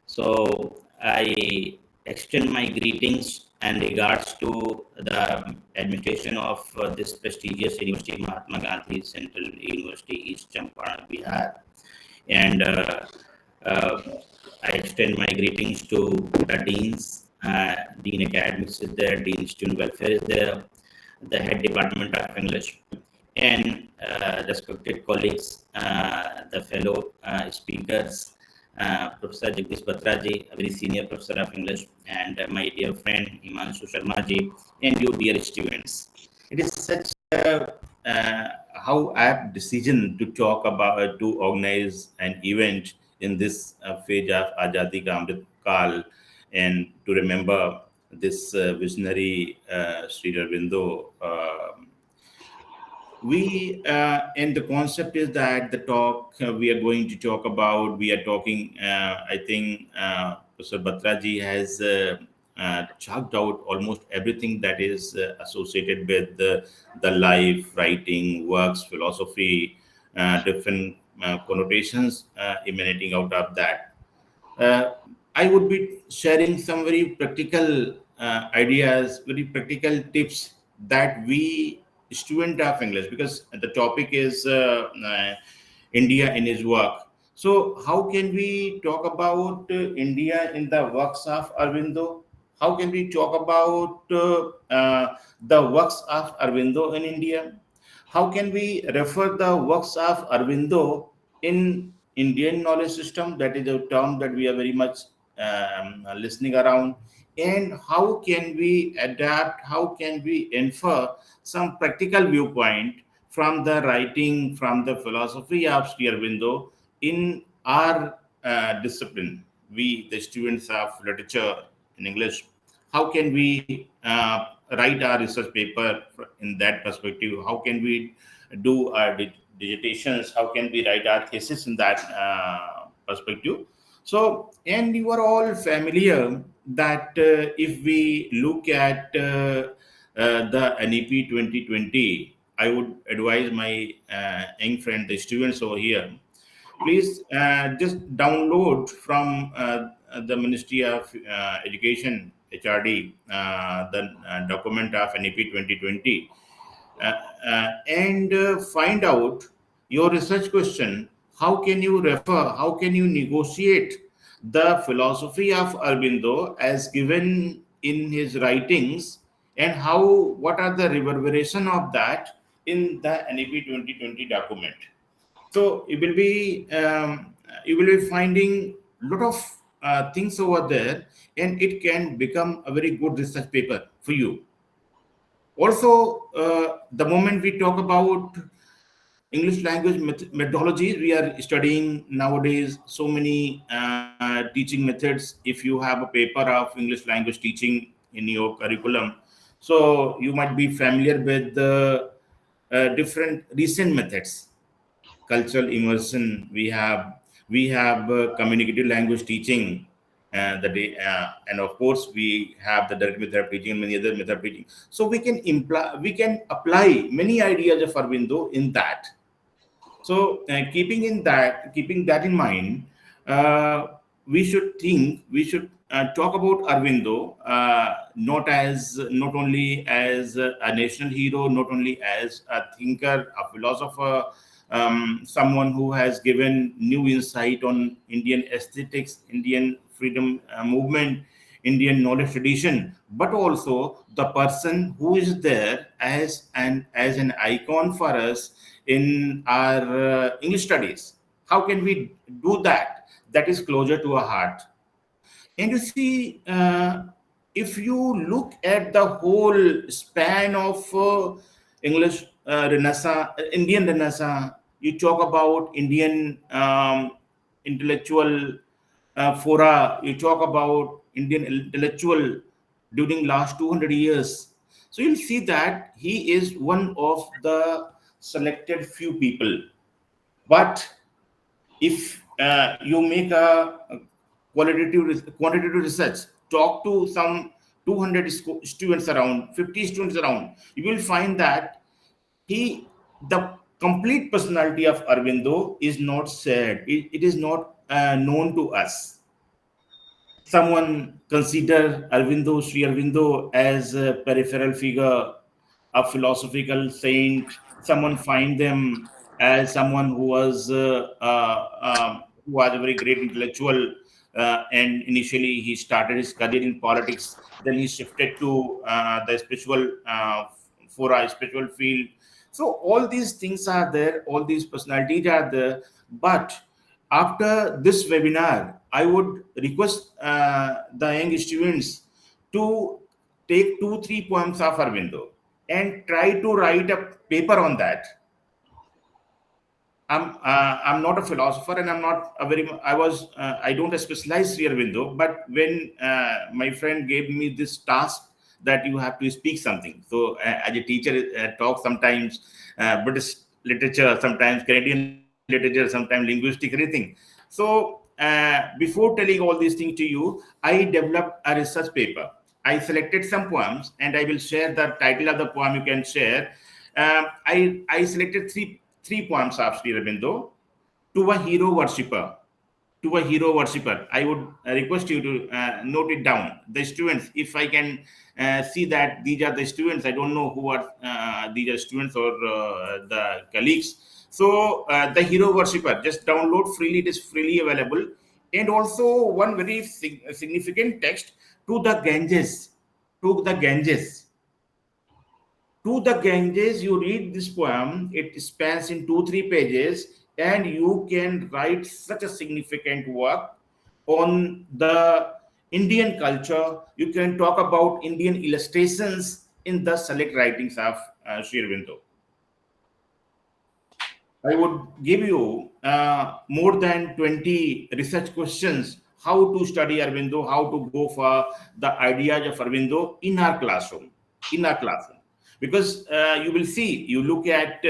So I extend my greetings and regards to the administration of this prestigious university, Mahatma Gandhi Central University, East Champaran, Bihar. And I extend my greetings to the deans, Dean Academics is there, Dean Student Welfare is there, the head department of English, and respected colleagues, the fellow speakers, Professor Jagdish Batra ji, a very senior professor of English, and my dear friend Himanshu Sharma ji, and you dear students. It is such a how apt decision to talk about, to organize an event in this phase of Azadi Ka Amrit Kal, and to remember this visionary Shri Aurobindo. And the concept is that the talk we are going to talk about, we are talking, I think Professor Batraji has chalked out almost everything that is associated with the life, writing, works, philosophy, different connotations emanating out of that. uh, I would be sharing some very practical ideas, very practical tips that we student of English, because the topic is India in his work. So how can we talk about India in the works of Aurobindo? How can we talk about the works of Aurobindo in India? How can we refer the works of Aurobindo in Indian knowledge system? That is a term that we are very much listening around. And how can we adapt? How can we infer some practical viewpoint from the writing, from the philosophy of Sri Aurobindo in our discipline? We, the students of literature in English, how can we write our research paper in that perspective? How can we do our digitations? How can we write our thesis in that perspective? So, and you are all familiar that if we look at the NEP 2020, I would advise my young friend, the students over here, please just download from the Ministry of Education, HRD, the document of NEP 2020, and find out your research question. How can you refer, how can you negotiate the philosophy of Aurobindo as given in his writings, and how, what are the reverberation of that in the NEP 2020 document? So you will be finding a lot of things over there, and it can become a very good research paper for you. Also, the moment we talk about English language methodologies, we are studying nowadays so many teaching methods. If you have a paper of English language teaching in your curriculum, so you might be familiar with the different recent methods. Cultural immersion, we have communicative language teaching, and of course we have the direct method of teaching and many other method of teaching. So we can apply many ideas of Aurobindo in that. So keeping that in mind, we should talk about Aurobindo, not only as a national hero, not only as a thinker, a philosopher, someone who has given new insight on Indian aesthetics, Indian freedom movement, Indian knowledge tradition, but also the person who is there as an icon for us in our English studies. How can we do that? That is closer to our heart. And you see, if you look at the whole span of English Renaissance, Indian Renaissance, you talk about Indian intellectual fora, you talk about Indian intellectual during last 200 years. So you'll see that he is one of the selected few people. But if you make a quantitative research, talk to some 200 students around, 50 students around, you will find that the complete personality of Aurobindo is not said. It is not known to us. Someone consider Aurobindo, Sri Aurobindo as a peripheral figure, a philosophical saint. Someone find them as someone who was a very great intellectual, and initially he started his career in politics. Then he shifted to the spiritual for a spiritual field. So all these things are there, all these personalities are there. But after this webinar, I would request the young students to take 2-3 poems of Aurobindo and try to write a paper on that. I'm not a philosopher, and I'm not a very, I don't specialize Shri Aurobindo, but when my friend gave me this task that you have to speak something. So as a teacher, talk sometimes British literature, sometimes Canadian literature, sometimes linguistic, anything. So before telling all these things to you, I developed a research paper. I selected some poems, and I will share the title of the poem. You can share. I selected three poems of Sri Aurobindo. To a hero worshipper. To a hero worshipper. I would request you to note it down. The students, if I can see that these are the students, I don't know who are these are students or the colleagues. So the hero worshipper, just download freely. It is freely available. And also one very significant text, to the Ganges. To the Ganges. To the Ganges, you read this poem, it spans in 2-3 pages, and you can write such a significant work on the Indian culture. You can talk about Indian illustrations in the select writings of Shri Aurobindo. I would give you more than 20 research questions, how to study Aurobindo, how to go for the ideas of Aurobindo in our classroom. Because you will see, you look at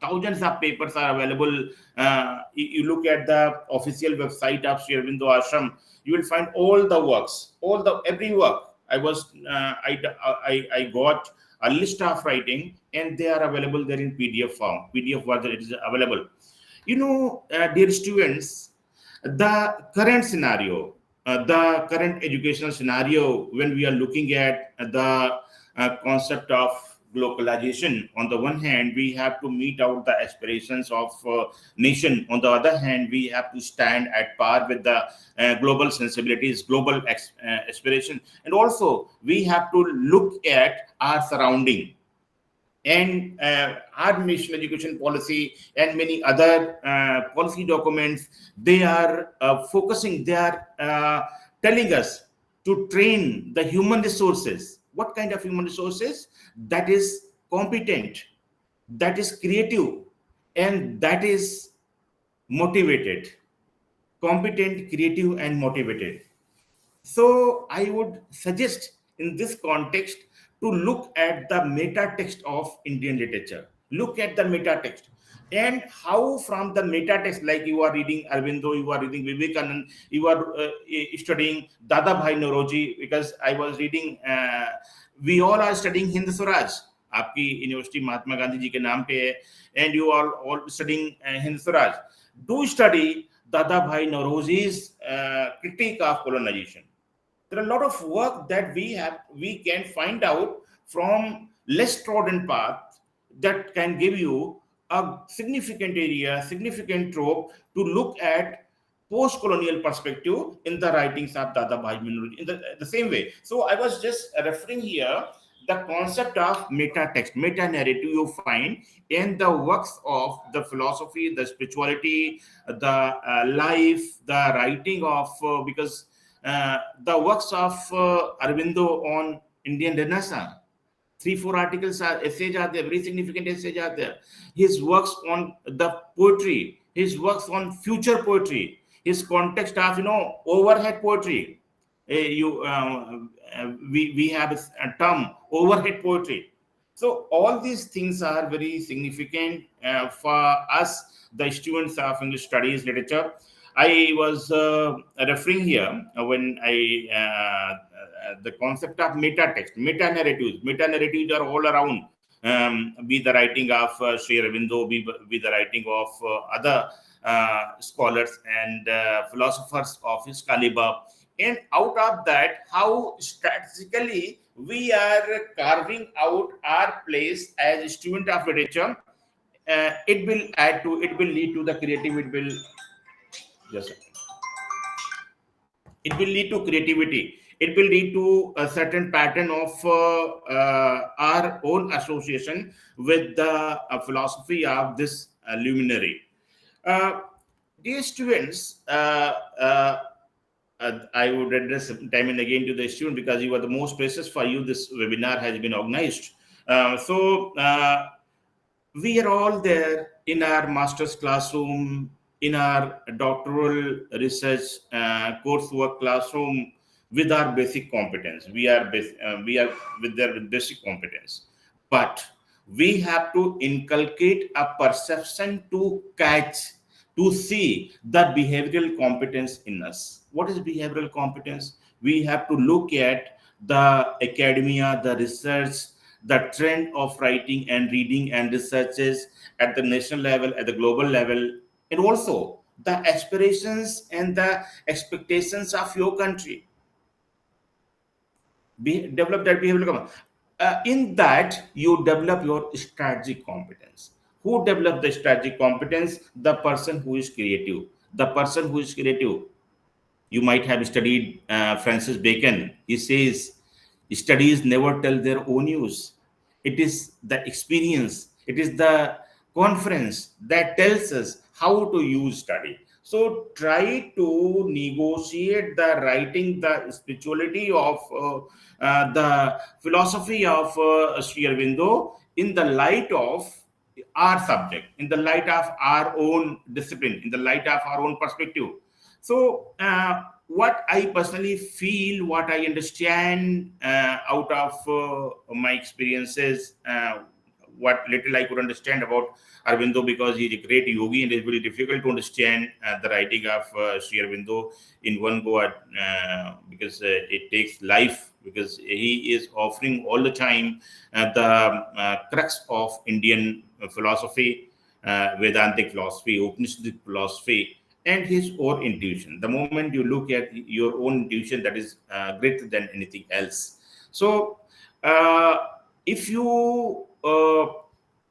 thousands of papers are available. You look at the official website of Shri Aurobindo Ashram, you will find all the works, every work. I got a list of writing, and they are available there in PDF form. PDF version, it is available. Dear students, the current scenario, the current educational scenario, when we are looking at the concept of globalization, on the one hand, we have to meet out the aspirations of nation. On the other hand, we have to stand at par with the global sensibilities, global aspiration. And also, we have to look at our surrounding. And our national education policy and many other policy documents, they are focusing, they are telling us to train the human resources. What kind of human resources? That is competent, that is creative, and that is motivated. Competent, creative, and motivated. So I would suggest in this context to look at the meta text of Indian literature. Look at the meta text, and how from the meta text, like you are reading Aurobindo, you are reading Vivekanand, you are studying Dada Bhai Nauroji, because I was reading, we all are studying Hind Swaraj. आपकी university Mahatma Gandhi ji के नाम पे है, and you are all studying Hind Swaraj. Do study Dada Bhai Nauroji's critique of colonization. There are a lot of work that we can find out from less trodden path that can give you a significant area, significant trope to look at post-colonial perspective in the writings of Dada Bhai Nauroji in the same way. So I was just referring here the concept of meta text, meta narrative you find in the works of the philosophy, the spirituality, the life, the writing of because the works of Aurobindo on Indian Renaissance, 3-4 articles are essays are there, very significant essays are there. His works on the poetry, his works on future poetry, his context of overhead poetry. We have a term, overhead poetry. So all these things are very significant for us, the students of English studies literature. I was referring here when the concept of meta text, meta narratives. Meta narratives are all around. Be the writing of Shri Aurobindo, be the writing of other scholars and philosophers of his caliber. And out of that, how strategically we are carving out our place as a student of literature. It will lead to the creativity. It will lead to creativity, It will lead to a certain pattern of our own association with the philosophy of this luminary. Uh, Dear students, I would address time and again to the student because you are the most precious. For you, this webinar has been organized. We are all there in our master's classroom, in our doctoral research coursework classroom with our basic competence. We are with their basic competence, but we have to inculcate a perception to catch, to see the behavioral competence in us. What is behavioral competence? We have to look at the academia, the research, the trend of writing and reading and researches at the national level, at the global level, and also the aspirations and the expectations of your country. Develop that behavioral competence. In that, you develop your strategic competence. Who develop the strategic competence? The person who is creative. The person who is creative. You might have studied Francis Bacon. He says, studies never tell their own news. It is the experience, it is the conference that tells us how to use study. So try to negotiate the writing, the spirituality of the philosophy of Sri Aurobindo in the light of our subject, in the light of our own discipline, in the light of our own perspective. So, what I personally feel, what I understand out of my experiences, what little I could understand about Aurobindo, because he's a great yogi and it's very difficult to understand the writing of Sri Aurobindo in one go because it takes life, because he is offering all the time the crux of Indian philosophy, Vedantic philosophy, Upanishadic philosophy, and his own intuition. The moment you look at your own intuition, that is greater than anything else. So, if you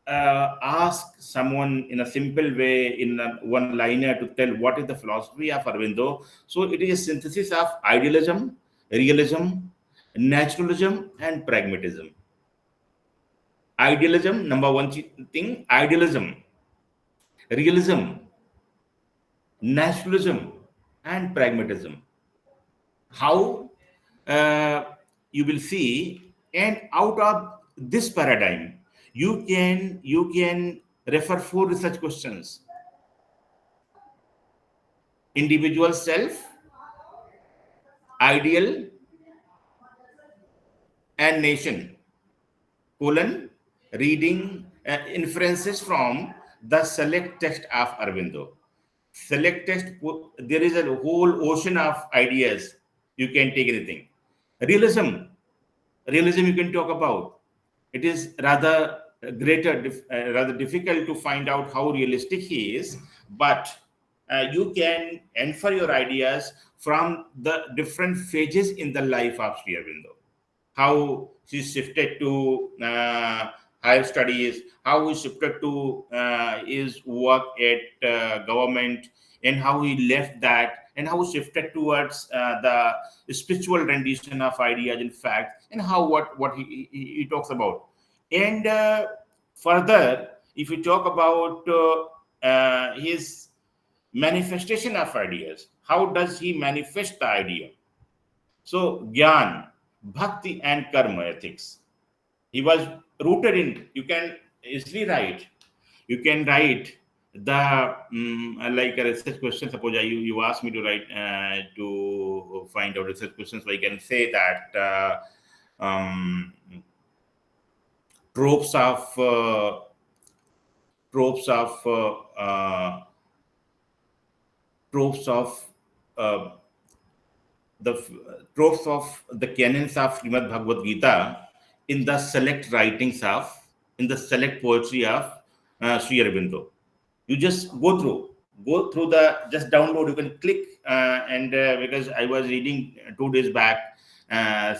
ask someone in a simple way, in a one liner, to tell what is the philosophy of Aurobindo, so it is a synthesis of idealism, realism, naturalism, and pragmatism. Idealism, number one thing, idealism, realism, naturalism, and pragmatism. How you will see, and out of this paradigm, you can refer four research questions: individual self, ideal, and nation. Colon, reading inferences from the select text of Aurobindo. Select text, there is a whole ocean of ideas. You can take anything. Realism, realism you can talk about. It is rather rather difficult to find out how realistic he is, but you can infer your ideas from the different phases in the life of Sri Aurobindo. How he shifted to higher studies, how he shifted to his work at government, and how he left that, and how he shifted towards the spiritual rendition of ideas, in fact, and how what he talks about. And further, if you talk about his manifestation of ideas, how does he manifest the idea? So, Gyan, Bhakti, and Karma ethics. He was rooted in, you can easily write, you can write the, like a research question. Suppose you ask me to write, to find out research questions, so I can say that tropes of, tropes of, tropes of, uh, the tropes of the canons of Srimad Bhagavad Gita in the select writings of, in the select poetry of Sri Aurobindo. You just go through the, just download, you can click, and because I was reading 2 days back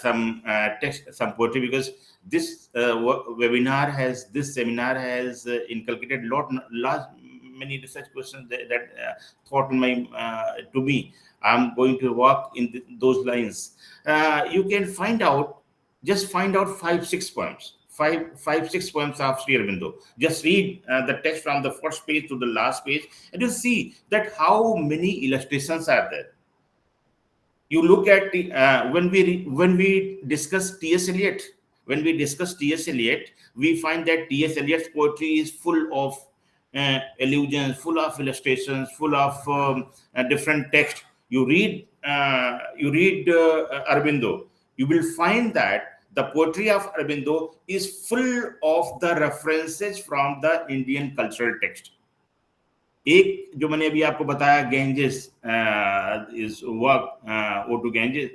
some text, some poetry, because this webinar has, this seminar has inculcated many research questions that thought in my to me. I'm going to walk in those lines. You can find out, just find out 5-6 poems. 5-6 poems of Sri Aurobindo. Just read the text from the first page to the last page, and you see that how many illustrations are there. You look at the when we discuss T.S. Eliot, we find that T.S. Eliot's poetry is full of allusions, full of illustrations, full of different text. You read Aurobindo, you will find that the poetry of Aurobindo is full of the references from the Indian cultural text. एक जो मैंने अभी आपको बताया Ganges is work or to Ganges,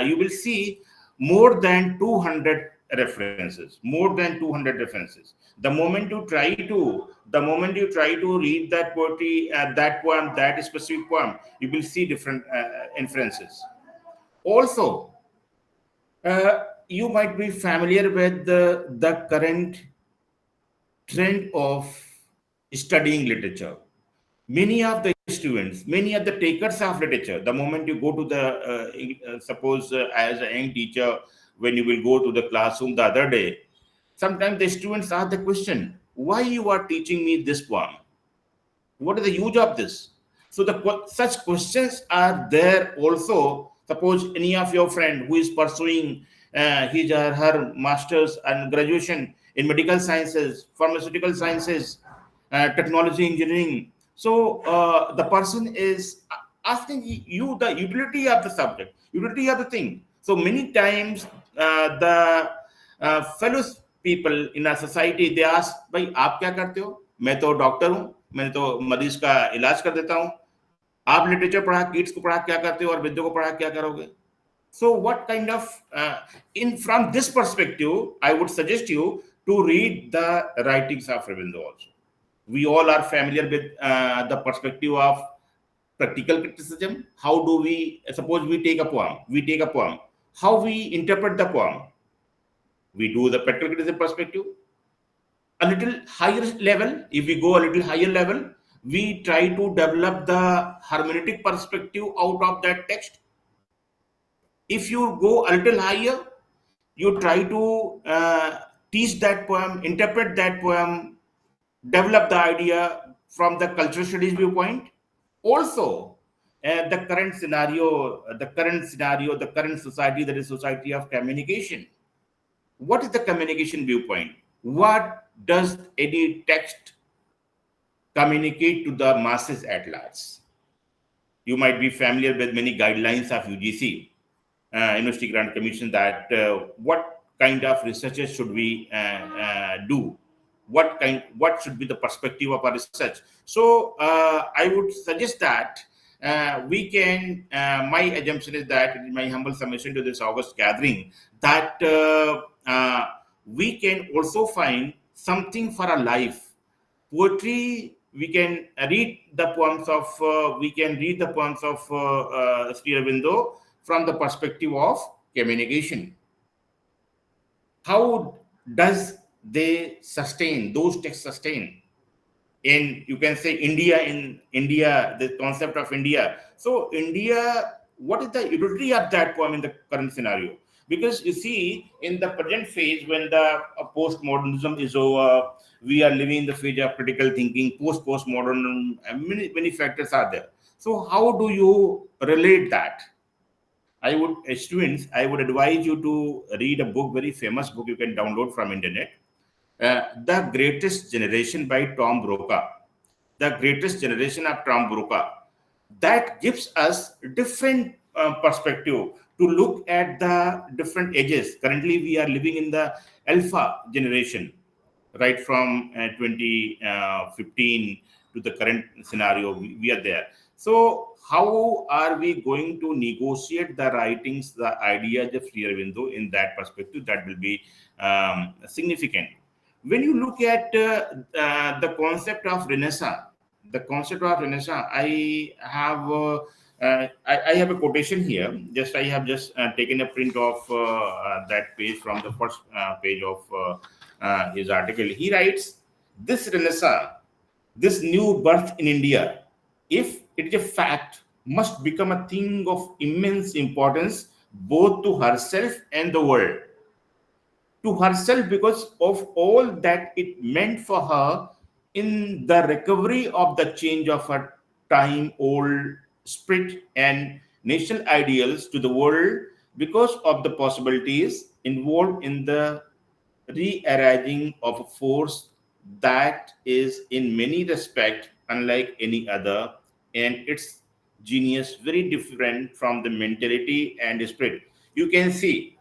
you will see more than 200 references. The moment you try to read that poetry, that poem, that specific poem, you will see different inferences. Also, you might be familiar with the current trend of studying literature. Many of the students, many of the takers of literature, the moment you go to the, suppose as a young teacher, when you will go to the classroom the other day, sometimes the students ask the question, why you are teaching me this poem? What is the use of this? So such questions are there also. Suppose any of your friend who is pursuing his or her master's and graduation in medical sciences, pharmaceutical sciences, technology, engineering. So the person is asking you the utility of the subject, utility of the thing. So many times the fellow people in our society, they ask, भाई आप क्या करते हो? मैं तो doctor हूँ, मैं तो मरीज का इलाज कर देता हूँ. आप लिटरेचर पढ़ा, किड्स को पढ़ा क्या करते हो और विद्या को पढ़ा क्या करोगे? So what kind of from this perspective, I would suggest you to read the writings of Aurobindo also. We all are familiar with the perspective of practical criticism. How do we, suppose we take a poem, how we interpret the poem? We do the practical criticism perspective. A little higher level, if we go a little higher level, we try to develop the hermeneutic perspective out of that text. If you go a little higher, you try to teach that poem, interpret that poem, develop the idea from the cultural studies viewpoint. Also, the current society, that is society of communication. What is the communication viewpoint? What does any text communicate to the masses at large? You might be familiar with many guidelines of UGC, University Grant Commission, that what kind of researches should we do? What should be the perspective of our research? So I would suggest that we can, my assumption is that, in my humble submission to this August gathering, that we can also find something for our life. Poetry, we can read the poems of Sri Aurobindo from the perspective of communication. How does they sustain, those texts sustain in, you can say, in India, the concept of India. So India, what is the utility of that poem in the current scenario? Because you see, in the present phase, when the postmodernism is over, we are living in the phase of critical thinking, postmodern, many factors are there. So how do you relate that? I would advise you to read a book, very famous book you can download from internet, The Greatest Generation by Tom Brokaw. The Greatest Generation of Tom Brokaw. That gives us different perspective to look at the different ages. Currently, we are living in the alpha generation, right from 2015 to the current scenario. We are there. So how are we going to negotiate the writings, the ideas of Sri Aurobindo in that perspective? That will be significant. When you look at the concept of Renaissance, I have a quotation here. I have just taken a print of that page from the first page of his article. He writes, "This Renaissance this new birth in India, if it is a fact, must become a thing of immense importance both to herself and the world. To herself, because of all that it meant for her in the recovery of the change of her time old spirit and national ideals, to the world because of the possibilities involved in the rearranging of a force that is in many respects unlike any other, and its genius very different from the mentality and spirit. You can see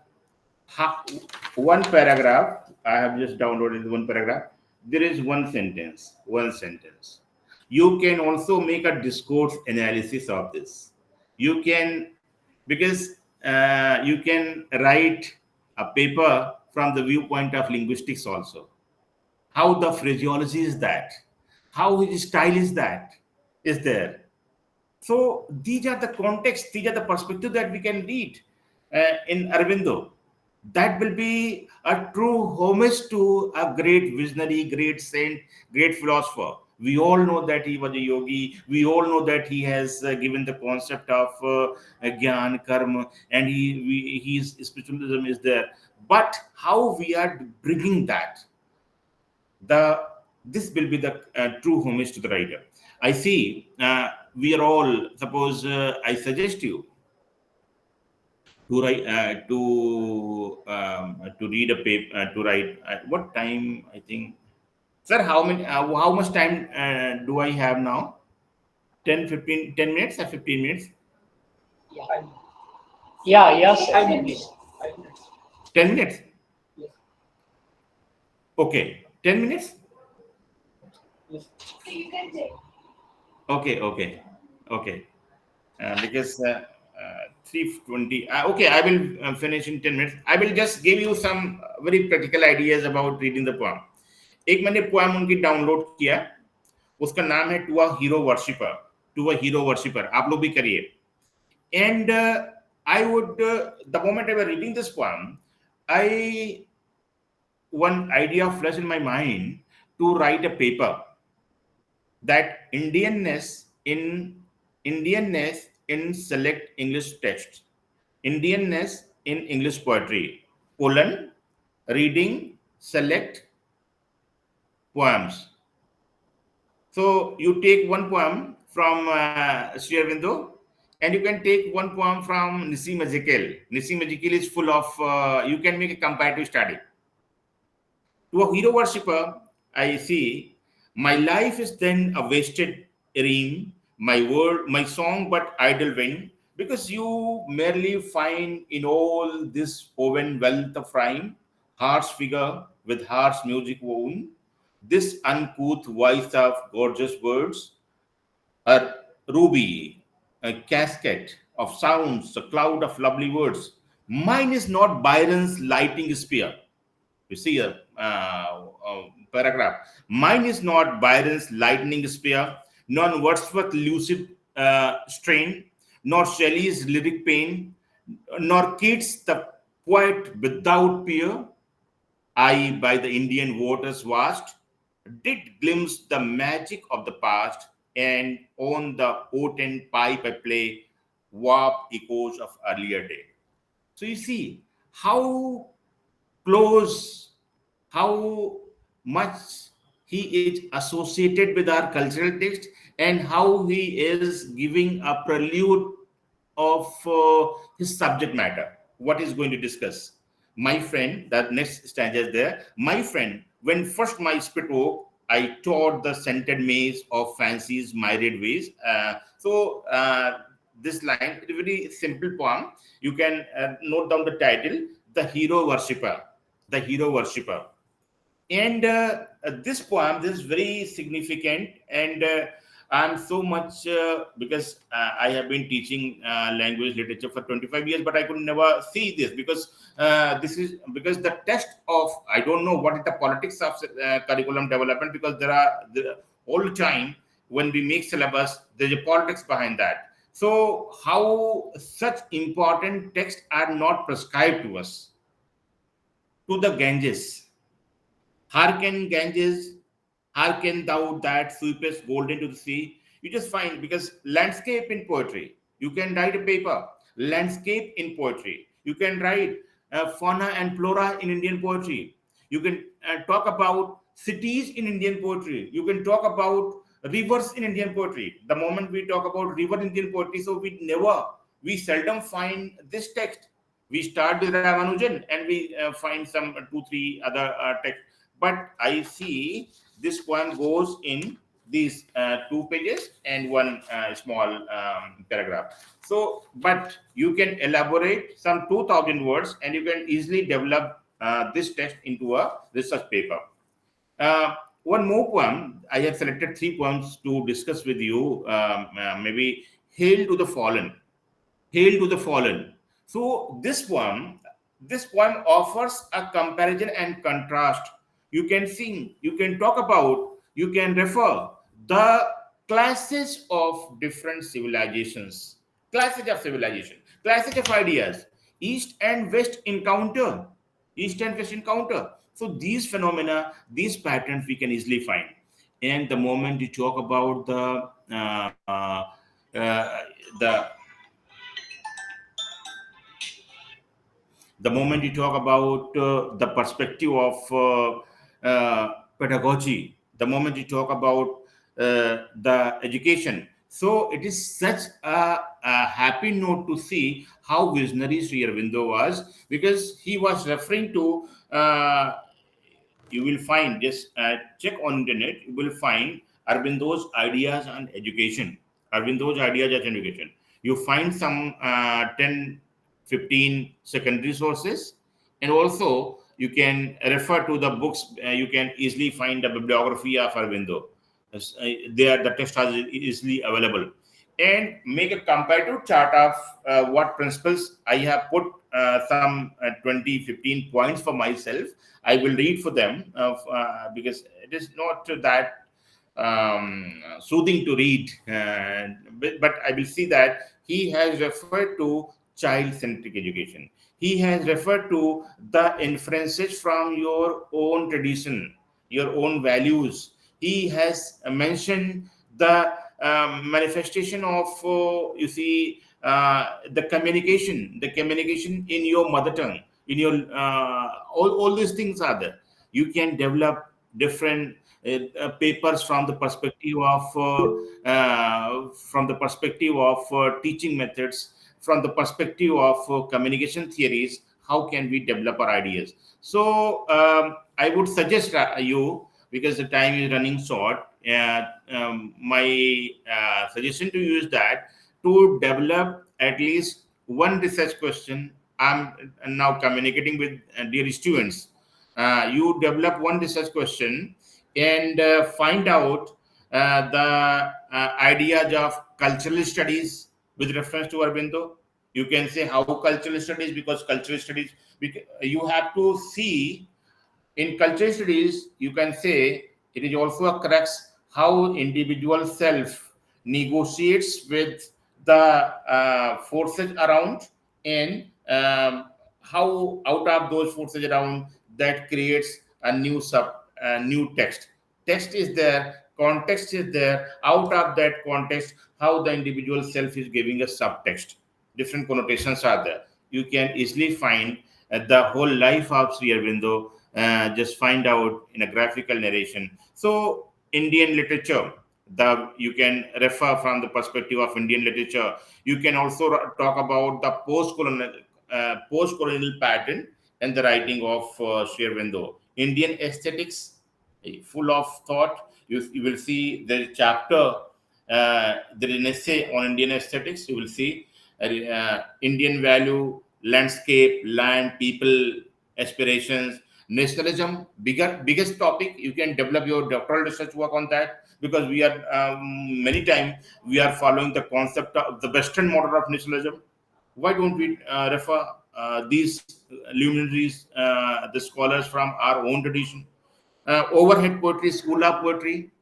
one paragraph. I have just downloaded one paragraph. There is one sentence. One sentence. You can also make a discourse analysis of this. You can, because you can write a paper from the viewpoint of linguistics also. How the phraseology is that, how his style is that, is there. So these are the context, these are the perspective that we can read in Aurobindo. That will be a true homage to a great visionary, great saint, great philosopher. We all know that he was a yogi. We all know that he has given the concept of gyan, karma, and his spiritualism is there. But how we are bringing that, the this will be the true homage to the writer. I see we are all, suppose I suggest you to write to read a paper, to write at what time, I think, sir, how much time do I have now? 10, 15, 10 minutes or 15 minutes? Yeah, yes, 5 minutes. 10 minutes. Okay, 10 minutes. So you can take. Okay. Because 3:20. Okay, I will finish in 10 minutes. I will just give you some very practical ideas about reading the poem. एक मैंने poem उनकी download किया, उसका नाम है to a hero worshipper. To a hero worshipper, आप लोग भी करिए. And I would, the moment I was reading this poem, one idea flashed in my mind to write a paper that Indianness in select English texts, Indianness in English poetry, colon, reading select poems. So you take one poem from Shri Aurobindo, and you can take one poem from Nissim Ezekiel. Nissim Ezekiel is full of, you can make a comparative study. To a hero worshipper, I see, my life is then a wasted rhyme, my word, my song, but idle wind, because you merely find in all this woven wealth of rhyme, harsh figure with harsh music woven, this uncouth voice of gorgeous words, a ruby, a casket of sounds, a cloud of lovely words. Mine is not Byron's lighting spear. You see a paragraph. Mine is not Byron's lightning spear, nor Wordsworth's lucid strain, nor Shelley's lyric pain, nor Keats the poet without peer. I, by the Indian waters vast, did glimpse the magic of the past, and on the potent pipe I play warp echoes of earlier day. So you see how close, how much he is associated with our cultural text, and how he is giving a prelude of his subject matter, what he's going to discuss. My friend, that next stanza is there. My friend, when first my spirit woke, I trod the scented maze of fancy's myriad ways. This line is a very simple poem. You can note down the title, The Hero Worshipper. The Hero Worshipper. And this poem, this is very significant, and I'm so much because I have been teaching language literature for 25 years, but I could never see this, because this is because the test of, I don't know what is the politics of curriculum development, because there are all the time when we make syllabus, there's a politics behind that. So how such important texts are not prescribed to us, to the Ganges. Hearken Ganges, Hearken thou that sweepest gold into the sea. You just find, because landscape in poetry, you can write a paper. Landscape in poetry, you can write fauna and flora in Indian poetry. You can talk about cities in Indian poetry. You can talk about rivers in Indian poetry. The moment we talk about river in Indian poetry, so we seldom find this text. We start with Ramanujan and we find some two, three other texts. But I see this poem goes in these 2 pages and one small paragraph. So, but you can elaborate some 2,000 words and you can easily develop this text into a research paper. One more poem. I have selected 3 poems to discuss with you. Maybe Hail to the Fallen. Hail to the Fallen. So this poem offers a comparison and contrast. You can sing, you can talk about, you can refer the classes of different civilizations, classes of ideas, East and West encounter, East and West encounter. So these phenomena, these patterns we can easily find. And the moment you talk about the the moment you talk about the perspective of pedagogy, the moment you talk about the education, so it is such a happy note to see how visionary Sri Aurobindo was, because he was referring to you will find, just check on internet, you will find Arbindo's ideas on education. Arbindo's ideas on education. You find some 10, 15 secondary sources, and also you can refer to the books. You can easily find the bibliography of Arvindo. There, the text is easily available, and make a comparative chart of what principles I have put. Some 20, 15 points for myself. I will read for them because it is not that soothing to read, but I will see that he has referred to child-centric education. He has referred to the inferences from your own tradition, your own values. He has mentioned the manifestation of, you see, the communication in your mother tongue, in your all these things are there. You can develop different papers from the perspective of teaching methods, from the perspective of communication theories. How can we develop our ideas? So I would suggest you, because the time is running short, my suggestion to you is that to develop at least one research question. I'm now communicating with dear students. You develop one research question and find out the ideas of cultural studies with reference to Aurobindo. You can say how cultural studies, because cultural studies, you have to see in cultural studies, you can say it is also a crux how individual self negotiates with the forces around, and how out of those forces around that creates a new text. Text is there, context is there. Out of that context, how the individual self is giving a subtext. Different connotations are there. You can easily find the whole life of Sri Aurobindo, just find out in a graphical narration. So Indian literature, you can refer from the perspective of Indian literature. You can also talk about the post-colonial pattern and the writing of Sri Aurobindo. Indian aesthetics, full of thought. You will see the chapter, there is an essay on Indian aesthetics. You will see Indian value, landscape, land, people, aspirations, nationalism, biggest topic. You can develop your doctoral research work on that, because we are many times we are following the concept of the Western model of nationalism. Why don't we refer these luminaries, the scholars from our own tradition? Overhead poetry, school of poetry.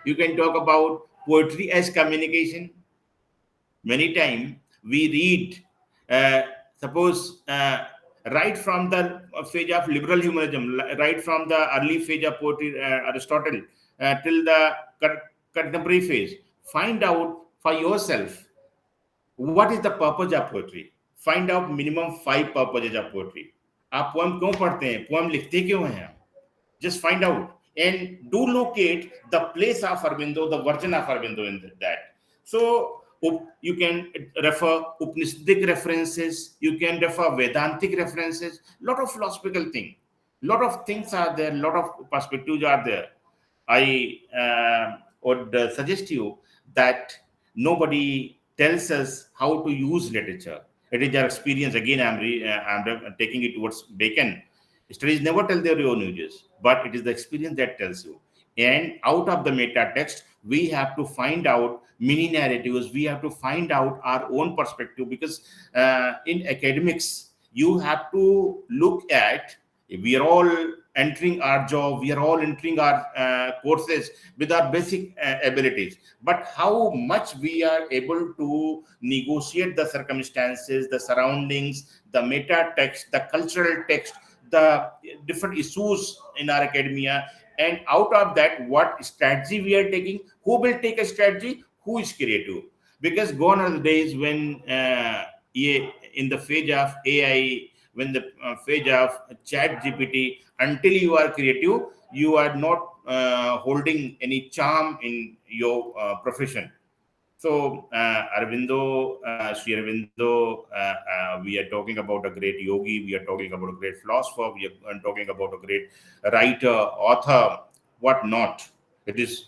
You can talk about poetry as communication. Many times we read, suppose, right from the phase of liberal humanism, right from the early phase of poetry, Aristotle, till the contemporary phase. Find out for yourself what is the purpose of poetry. Find out minimum 5 purposes of poetry. आप poem क्यों पढ़ते हैं, poem लिखते क्यों हैं आप? Just find out and do locate the place of Aurobindo, the version of Aurobindo in that. So you can refer Upanishadic references, you can refer Vedantic references, lot of philosophical things, lot of things are there, lot of perspectives are there. I would suggest you that nobody tells us how to use literature. It is our experience. Again, I'm taking it towards Bacon. Studies never tell their own uses, but it is the experience that tells you. And out of the meta text, we have to find out mini narratives. We have to find out our own perspective, because in academics, you have to look at, we are all entering our job, we are all entering our courses with our basic abilities, but how much we are able to negotiate the circumstances, the surroundings, the meta text, the cultural text, the different issues in our academia, and out of that, what strategy we are taking, who will take a strategy, who is creative. Because gone are the days when in the phase of AI, when the phase of chat GPT, until you are creative, you are not holding any charm in your profession. So Aurobindo, Shri Aurobindo, we are talking about a great yogi, we are talking about a great philosopher, we are talking about a great writer, author, what not. It is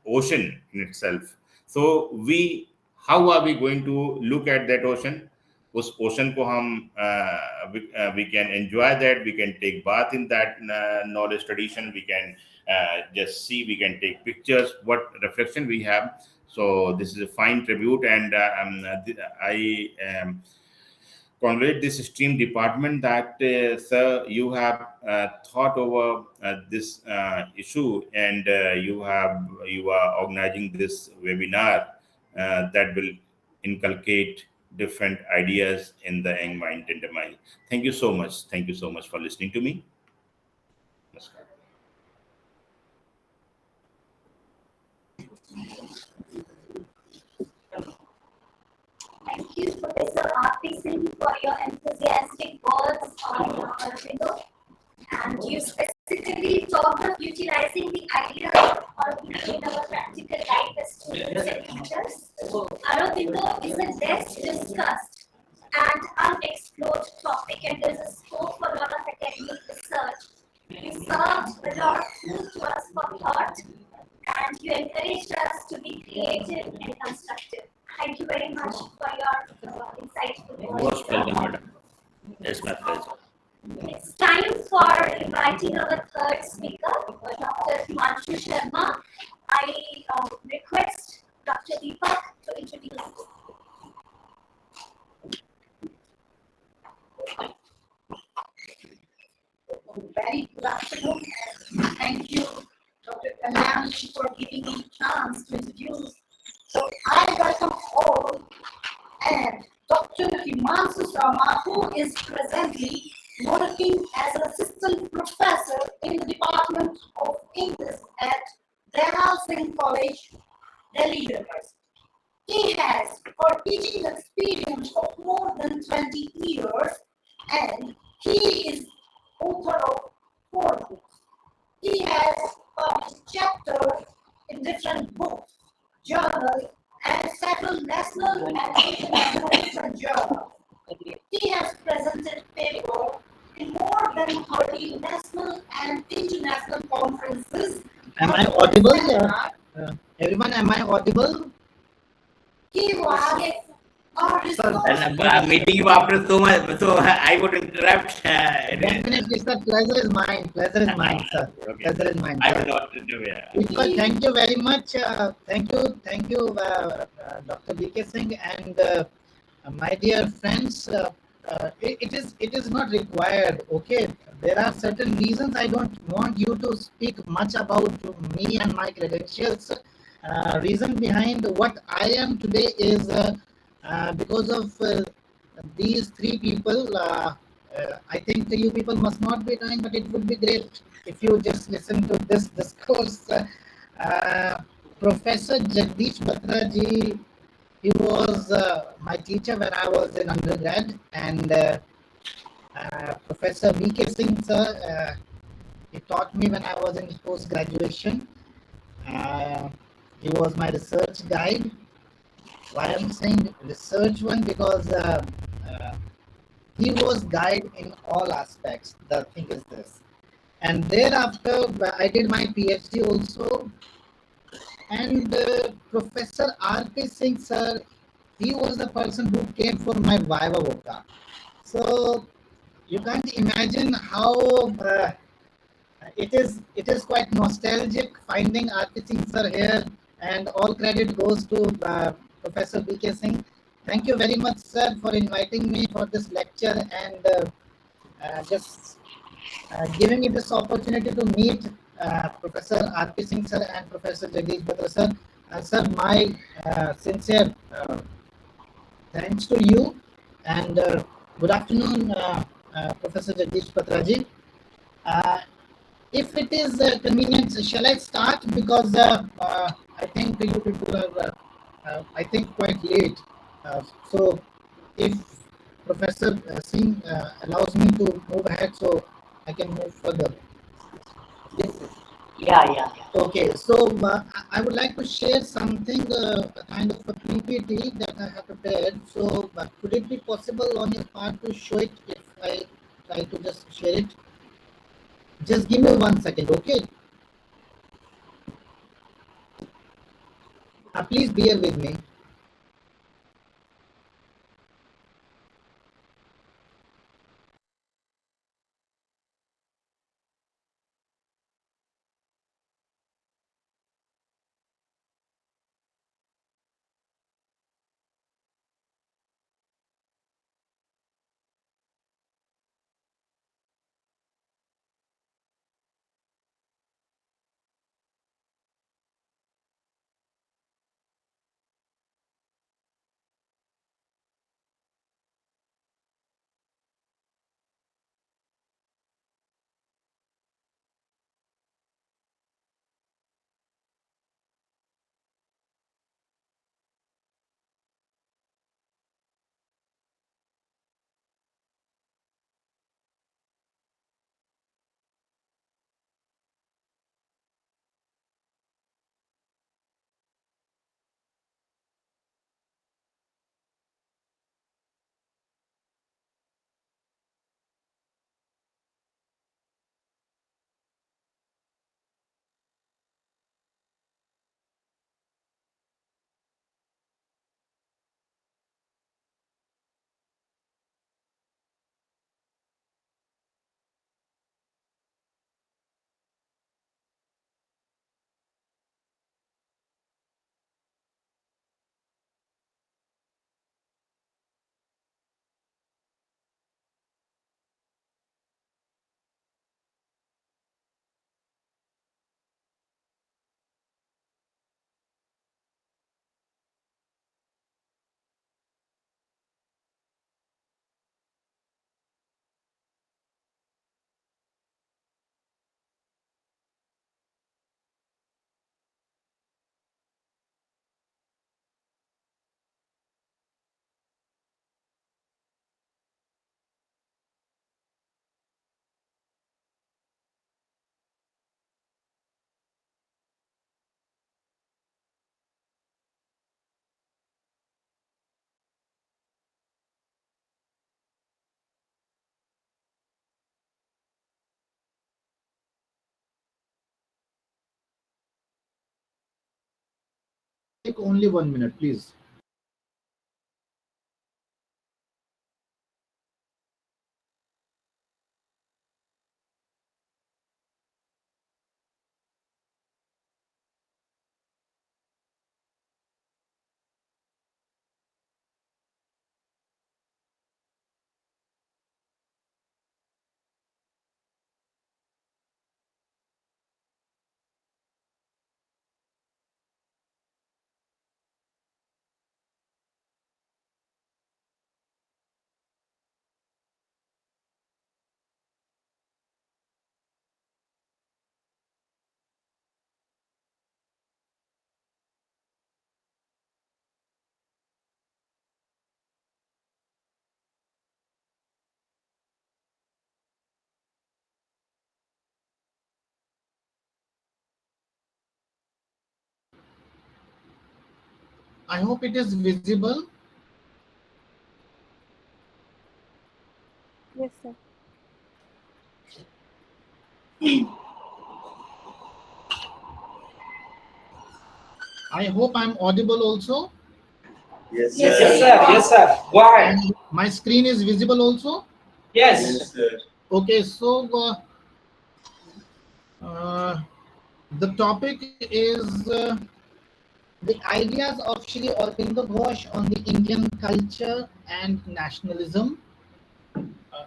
ocean in itself. So how are we going to look at that ocean? उस ocean को हम we can enjoy that, we can take bath in that knowledge tradition, we can just see, we can take pictures, what reflection we have. So this is a fine tribute, and I congratulate this stream department that sir, you have thought over this issue, and you are organizing this webinar that will inculcate different ideas in the young mind and the mind. Thank you so much. Thank you so much for listening to me. Thank you, Professor R.P. Singh, for your enthusiastic words on Aurobindo. And you specifically talked of utilizing the idea of Aurobindo in our practical life as students and teachers. Aurobindo is a less discussed and unexplored topic, and there's a scope for a lot of academic research. You served a lot of food to us for thought, and you encouraged us to be creative and constructive. Thank you very much for your insightful words. Most welcome, madam. It's my pleasure. It's time for inviting our third speaker, Dr. Himanshu Sharma. I request Dr. Deepak to introduce us. Very good afternoon, and thank you, Dr. Kalyani, for giving me a chance to introduce. So I welcome all, and Dr. Himanshu Sharma, who is presently working as an assistant professor in the Department of English at Dayal Singh College, Delhi University. He has a teaching experience of more than 20 years, and he is author of 4 books. He has published chapters in different books, journals, and several national and international journals. He has presented papers in more than 30 national and international conferences. Am I audible? Everyone, am I audible? He was a resource. Meeting you after so much, so I would interrupt. Definitely, sir. Pleasure is mine. Pleasure is mine, sir. Okay. Pleasure is mine. I will not interview. Deepak, thank you very much. Thank you, Dr. B.K. Singh, and my dear friends. It is not required. Okay, there are certain reasons I don't want you to speak much about me and my credentials. Reason behind what I am today is because of these 3 people I think you people must not be knowing, but it would be great if you just listen to this discourse. Professor Jagdish Batra ji, he was my teacher when I was in undergrad, and Professor V.K. Singh sir, he taught me when I was in post graduation. He was my research guide. Why I'm saying research one? Because uh, he was guide in all aspects. The thing is this. And thereafter, I did my PhD also. And Professor R.P. Singh, sir, he was the person who came for my Viva Voca. So you can't imagine how it is quite nostalgic finding R.P. Singh, sir, here. And all credit goes to Professor B.K. Singh. Thank you very much, sir, for inviting me for this lecture and just giving me this opportunity to meet Professor R.P. Singh sir and Professor Jagdish Batra sir. Sir, my sincere thanks to you and good afternoon, Professor Jagdish Batra ji. If it is convenient, shall I start? Because I think you people are, I think, quite late. So, if Professor Singh allows me to move ahead, so I can move further. Yes. Yeah. Okay, so I would like to share something, a kind of a PPT that I have prepared. So, could it be possible on your part to show it if I try to just share it? Just give me 1 second, okay? Please bear with me. Take only 1 minute, please. I hope it is visible. Yes, sir. I hope I'm audible also. Yes, sir. Yes, sir. Go ahead. And my screen is visible also. Yes. sir. Okay, so the topic is the ideas of Shri Aurobindo Ghosh on the Indian culture and nationalism. Uh,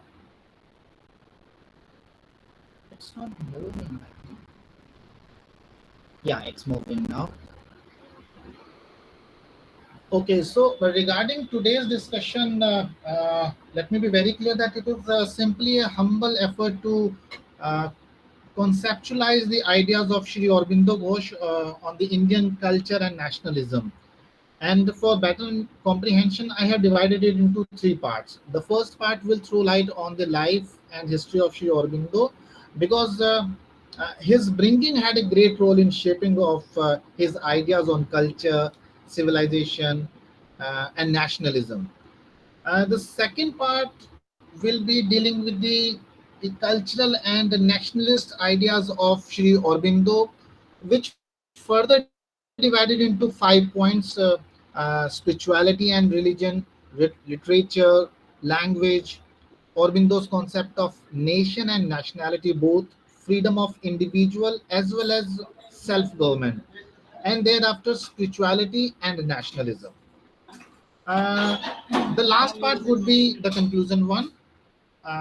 it's not moving. Yeah, it's moving now. Okay, so regarding today's discussion, let me be very clear that it is simply a humble effort to uh, conceptualize the ideas of Shri Aurobindo Ghosh on the Indian culture and nationalism. And for better comprehension, I have divided it into three parts. The first part will throw light on the life and history of Shri Aurobindo because his bringing had a great role in shaping of his ideas on culture, civilization, and nationalism. The second part will be dealing with the cultural and the nationalist ideas of Shri Aurobindo, which further divided into 5 points: spirituality and religion, literature, language, Aurobindo's concept of nation and nationality, both freedom of individual as well as self-government, and thereafter spirituality and nationalism. Uh, the last part would be the conclusion one.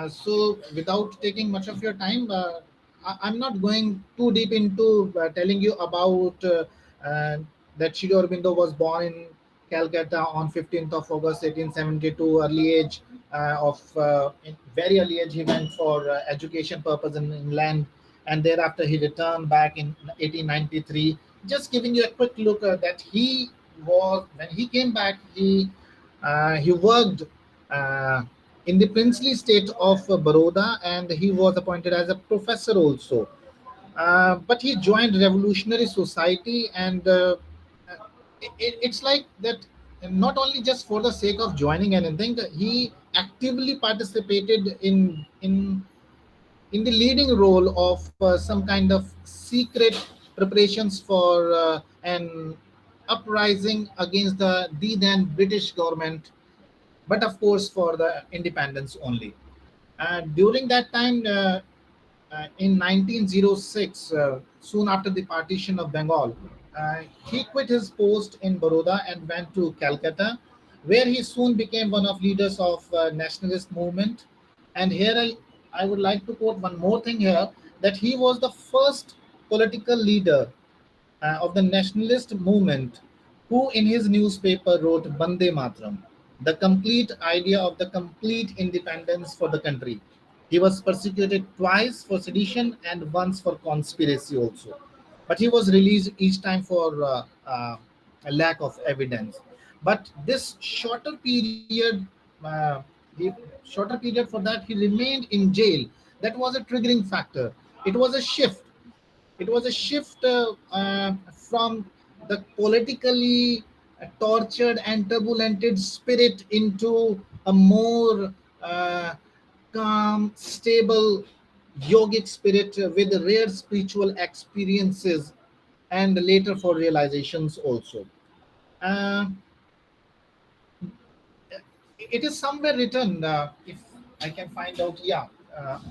So, without taking much of your time, I'm not going too deep into telling you about uh, that Shri Aurobindo was born in Calcutta on 15th of August 1872. Early age in very early age, he went for education purpose in England, and thereafter he returned back in 1893. Just giving you a quick look that he was when he came back, he worked. Uh, in the princely state of Baroda, and he was appointed as a professor also. But he joined Revolutionary Society, and it's like that. Not only just for the sake of joining anything, he actively participated in the leading role of some kind of secret preparations for an uprising against the then British government, but of course for the independence only. During that time, in 1906, soon after the partition of Bengal, he quit his post in Baroda and went to Calcutta, where he soon became one of leaders of nationalist movement. And here I would like to quote one more thing here, that he was the first political leader of the nationalist movement, who in his newspaper wrote Bande Matram, the complete idea of the complete independence for the country. He was persecuted twice for sedition and once for conspiracy also. But he was released each time for a lack of evidence. But this shorter period for that, he remained in jail. That was a triggering factor. It was a shift. It was a shift from the politically tortured and turbulented spirit into a more uh, calm, stable yogic spirit with rare spiritual experiences and later for realizations also. Uh, it is somewhere written, if I can find out, yeah.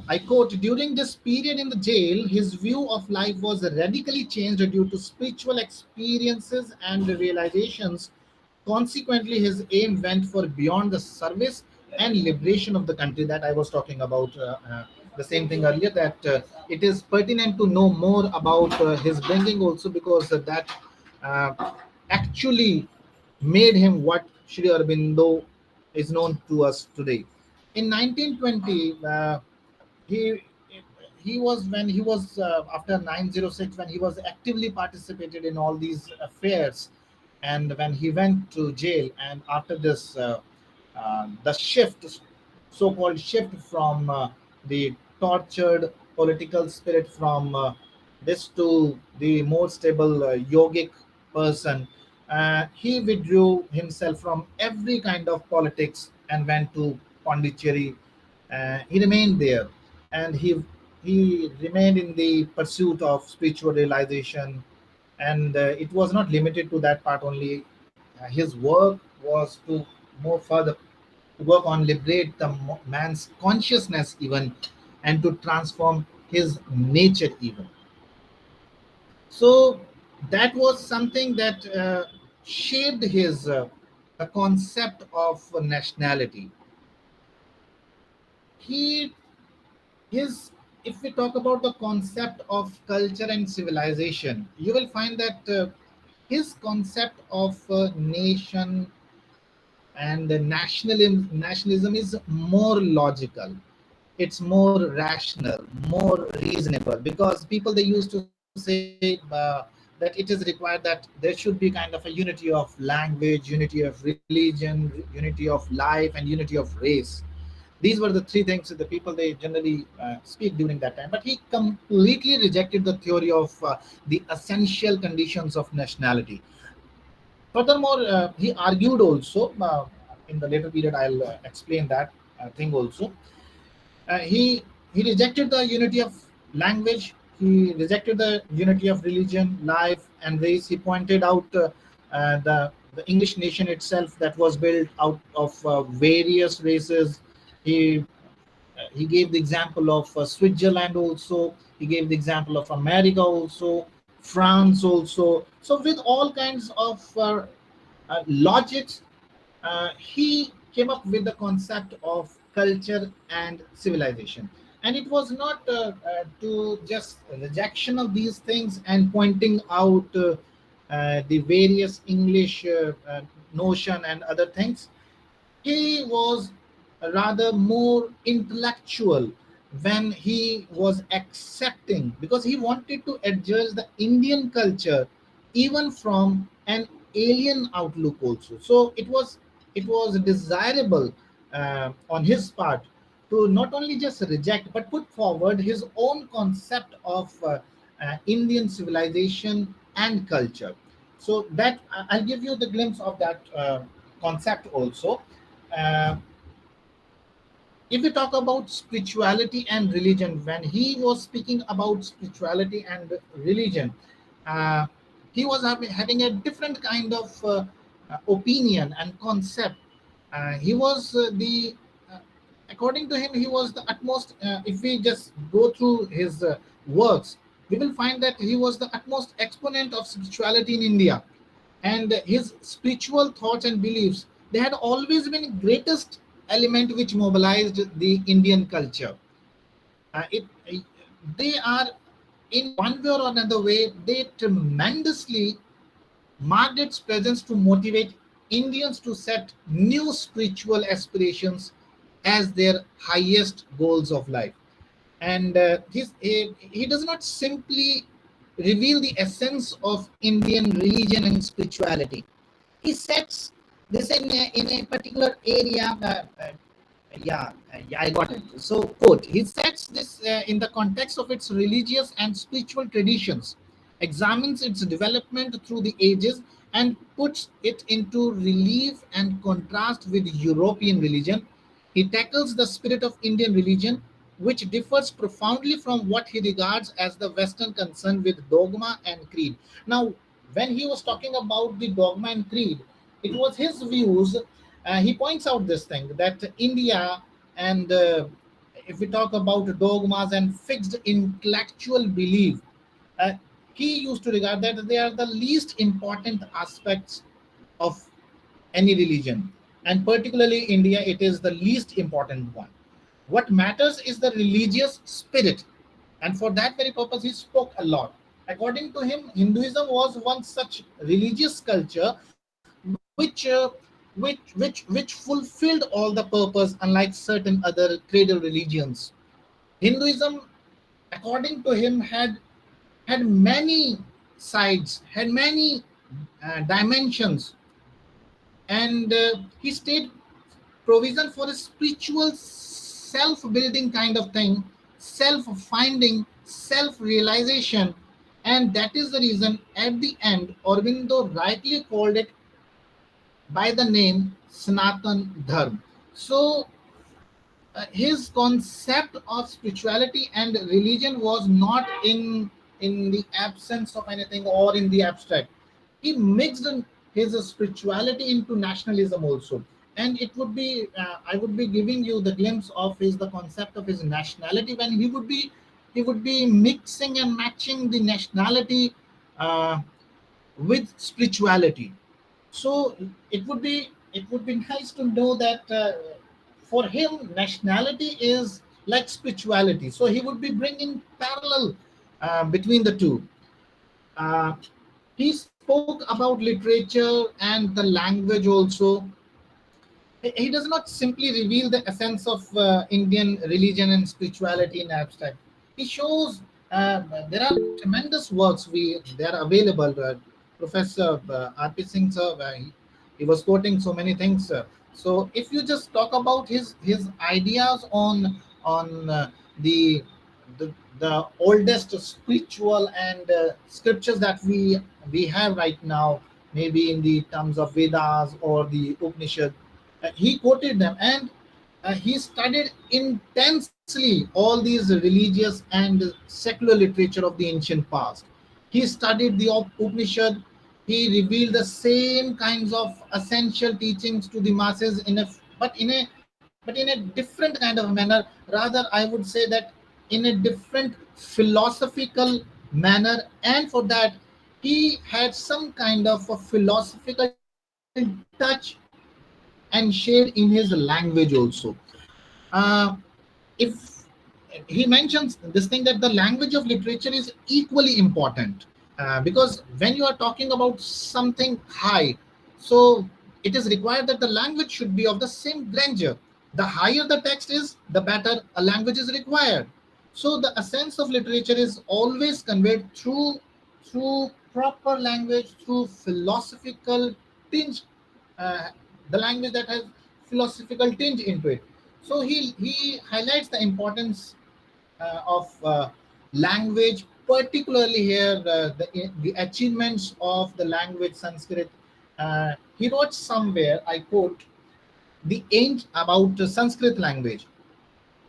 I quote, during this period in the jail, his view of life was radically changed due to spiritual experiences and realizations. Consequently, his aim went for beyond the service and liberation of the country that I was talking about. The same thing earlier, that it is pertinent to know more about his bringing also, because that actually made him what Sri Aurobindo is known to us today. In 1920, he he was when he was after 906, when he was actively participated in all these affairs, and when he went to jail, and after this the shift, so-called shift from the tortured political spirit from this to the more stable yogic person, he withdrew himself from every kind of politics and went to Pondicherry. He remained there, and he remained in the pursuit of spiritual realization. And it was not limited to that part only. His work was to more further to work on liberate the man's consciousness even, and to transform his nature even. So that was something that shaped his the concept of nationality. He his If we talk about the concept of culture and civilization, you will find that his concept of nation and the nationalism is more logical, it's more rational, more reasonable, because people they used to say that it is required that there should be kind of a unity of language, unity of religion, unity of life, and unity of race. These were the three things that the people they generally speak during that time. But he completely rejected the theory of the essential conditions of nationality. Furthermore, he argued also, in the later period, I'll explain that thing also. He rejected the unity of language. He rejected the unity of religion, life, and race. He pointed out the English nation itself that was built out of various races. He he gave the example of Switzerland also. He gave the example of America also, France also. So with all kinds of logics, he came up with the concept of culture and civilization. And it was not to just rejection of these things and pointing out the various English notion and other things. He was rather more intellectual when he was accepting, because he wanted to adjust the Indian culture even from an alien outlook also. So it was desirable on his part to not only just reject but put forward his own concept of Indian civilization and culture. So that I'll give you the glimpse of that concept also. uh, if we talk about spirituality and religion, when he was speaking about spirituality and religion, uh, he was having a different kind of opinion and concept. He was uh, according to him, he was the utmost. If we just go through his works, we will find that he was the utmost exponent of spirituality in India, and his spiritual thoughts and beliefs, they had always been greatest element which mobilized the Indian culture. They are, in one way or another way, they tremendously marked its presence to motivate Indians to set new spiritual aspirations as their highest goals of life. And he does not simply reveal the essence of Indian religion and spirituality. He sets this in a particular area. Yeah, I got it. So, quote, he sets this in the context of its religious and spiritual traditions, examines its development through the ages, and puts it into relief and contrast with European religion. He tackles the spirit of Indian religion, which differs profoundly from what he regards as the Western concern with dogma and creed. Now, when he was talking about the dogma and creed, it was his views. He points out this thing that India, and if we talk about dogmas and fixed intellectual belief, uh, he used to regard that they are the least important aspects of any religion, and particularly India, it is the least important one. What matters is the religious spirit, and for that very purpose, he spoke a lot. According to him, Hinduism was one such religious culture which fulfilled all the purpose, unlike certain other cradle religions. Hinduism, according to him, had many sides, had many dimensions, and he stated provision for a spiritual self-building kind of thing, self-finding, self-realization. And that is the reason at the end, Aurobindo rightly called it by the name Sanatan Dharma. So his concept of spirituality and religion was not in the absence of anything or in the abstract. He mixed in his spirituality into nationalism also, and it would be I would be giving you the glimpse of his the concept of his nationality when he would be mixing and matching the nationality uh, with spirituality. So it would be nice to know that for him nationality is like spirituality, so he would be bringing parallel between the two. uh, he spoke about literature and the language also. He does not simply reveal the essence of Indian religion and spirituality in abstract. He shows there are tremendous works they are available. Professor R.P. Singh, sir, he was quoting so many things. So if you just talk about his ideas on the the oldest spiritual and scriptures that we have right now, maybe in the terms of Vedas or the Upanishad, he quoted them, and he studied intensely all these religious and secular literature of the ancient past. He studied the Upanishad. He revealed the same kinds of essential teachings to the masses in a different kind of manner. Rather, I would say that in a different philosophical manner, and for that he had some kind of a philosophical touch and shared in his language also. Uh, if he mentions this thing that the language of literature is equally important, because when you are talking about something high, so it is required that the language should be of the same grandeur. The higher the text is, the better a language is required. So the essence of literature is always conveyed through proper language, through philosophical tinge, uh, the language that has philosophical tinge into it. So he highlights the importance of language, particularly here the achievements of the language Sanskrit. He wrote somewhere, I quote, about Sanskrit language.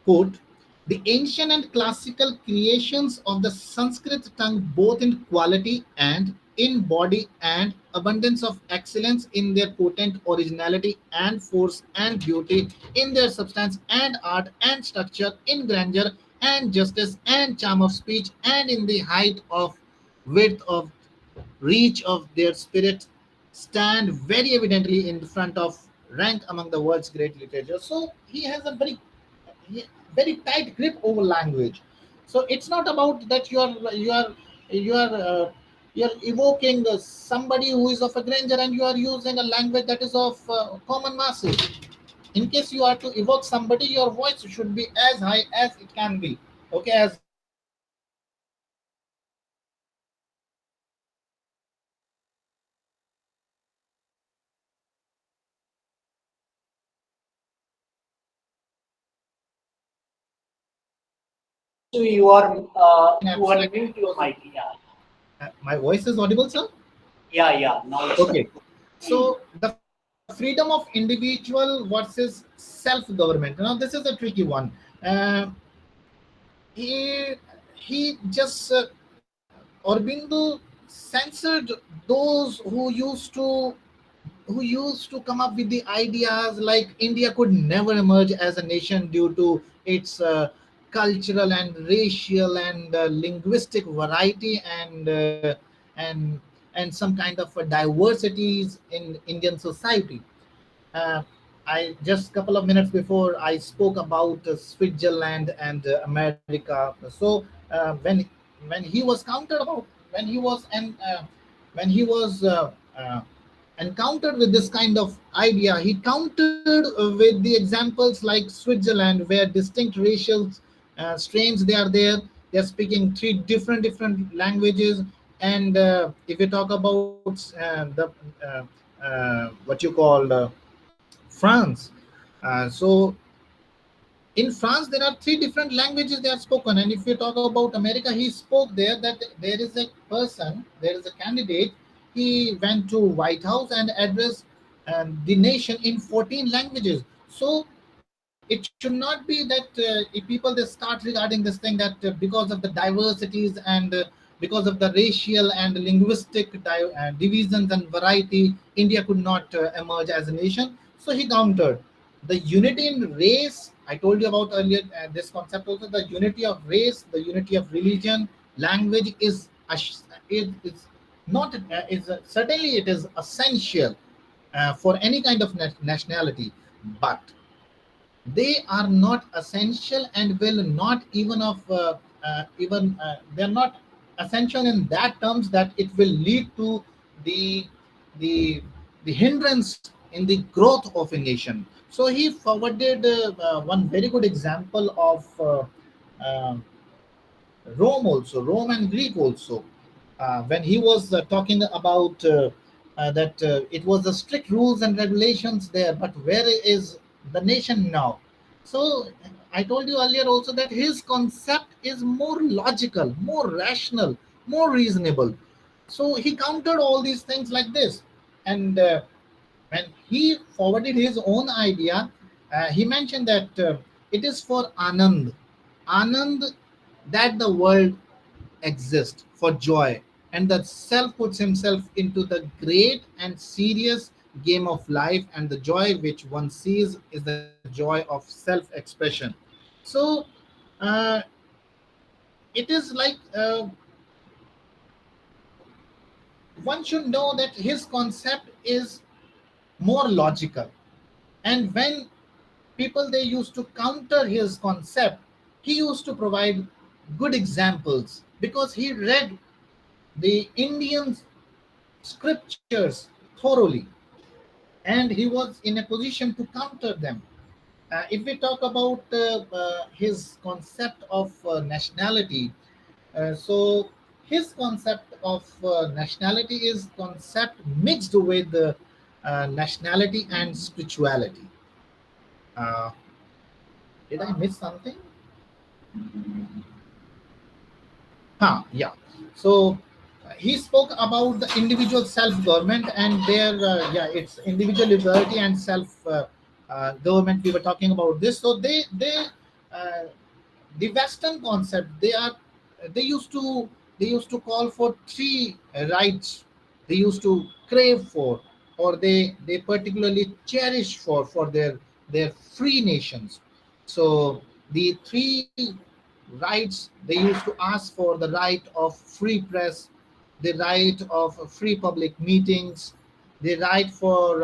Quote, the ancient and classical creations of the Sanskrit tongue, both in quality and in body and abundance of excellence in their potent originality and force and beauty, in their substance and art and structure, in grandeur and justice and charm of speech, and in the height of width of reach of their spirit, stand very evidently in the front of rank among the world's great literature. So he has a very tight grip over language. So it's not about that you're evoking somebody who is of a grandeur and you are using a language that is of common masses. In case you are to evoke somebody, your voice should be as high as it can be. Okay, as high as it can be. So you are Absolutely. mute your mic. Yeah, My voice is audible, sir? yeah. Now it's Okay. So the freedom of individual versus self-government. Now this is a tricky one. Uh, he he just Aurobindo censored those who used to come up with the ideas like India could never emerge as a nation due to its cultural and racial and linguistic variety and and some kind of diversities in Indian society. Uh, I just couple of minutes before I spoke about Switzerland and America. So when he was countered about when he was and when he was encountered with this kind of idea, he countered with the examples like Switzerland, where distinct racial strains they are there. They are speaking three different languages, and if you talk about the what you call France, so In France, there are three different languages they are spoken. And if you talk about America, he spoke there that there is a person, there is a candidate. He went to White House and addressed the nation in 14 languages. So it should not be that if people they start regarding this thing that because of the diversities and because of the racial and linguistic divisions and variety, India could not emerge as a nation. So he countered the unity in race. I told you about earlier this concept also. The unity of race, the unity of religion, language is not is certainly it is essential for any kind of nationality, but they are not essential and will not even of even they're not essential in that terms that it will lead to the the the hindrance in the growth of a nation. So he forwarded one very good example of Rome also, Rome and Greek also, when he was talking about that it was the strict rules and regulations there, but where is the nation now? So I told you earlier also that his concept is more logical, more rational, more reasonable. So he countered all these things like this, and when he forwarded his own idea, he mentioned that it is for Anand, that the world exists for joy, and that self puts himself into the great and serious game of life, and the joy which one sees is the joy of self expression. So uh, it is like one should know that his concept is more logical, and when people they used to counter his concept, he used to provide good examples because he read the Indian scriptures thoroughly, and he was in a position to counter them. If we talk about his concept of nationality, so his concept of nationality is concept mixed with nationality and spirituality. Uh, did I miss something? Yeah. So he spoke about the individual self-government and their yeah, it's individual liberty and self government. We were talking about this. So uh, the Western concept they used to they used to call for three rights. They used to crave for, or they particularly cherish for their free nations. So the three rights they used to ask for: the right of free press, the right of free public meetings, the right for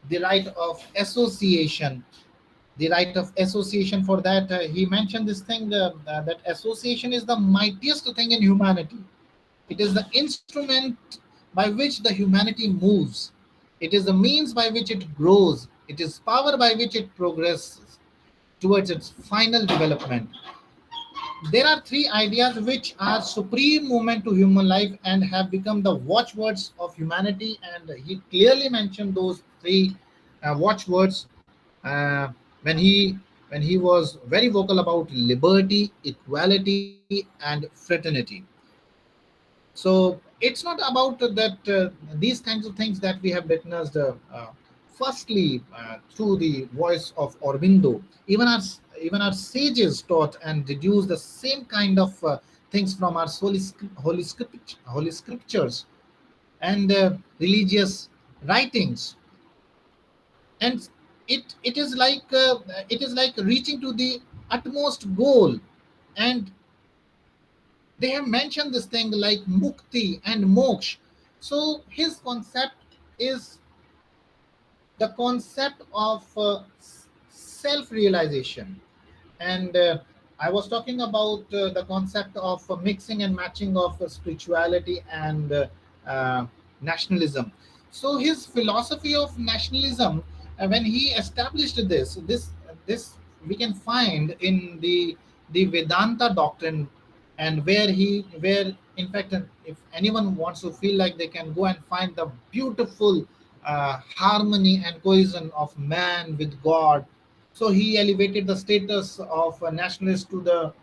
the right of association, the right of association. For that he mentioned this thing that association is the mightiest thing in humanity. It is the instrument by which the humanity moves. It is the means by which it grows. It is power by which it progresses towards its final development. There are three ideas which are supreme movement to human life and have become the watchwords of humanity, and he clearly mentioned those three watchwords when he was very vocal about liberty, equality, and fraternity. So it's not about that these kinds of things that we have witnessed. Firstly, through the voice of Aurobindo, even our sages taught and deduced the same kind of things from our holy scriptures and religious writings. And it is like reaching to the utmost goal, and they have mentioned this thing like mukti and moksha. So his concept is the concept of self-realization. And I was talking about the concept of mixing and matching of spirituality and uh, nationalism. So his philosophy of nationalism, when he established this we can find in the Vedanta doctrine, and where in fact, if anyone wants to feel like, they can go and find the beautiful harmony and cohesion of man with God. So he elevated the status of a nationalist to the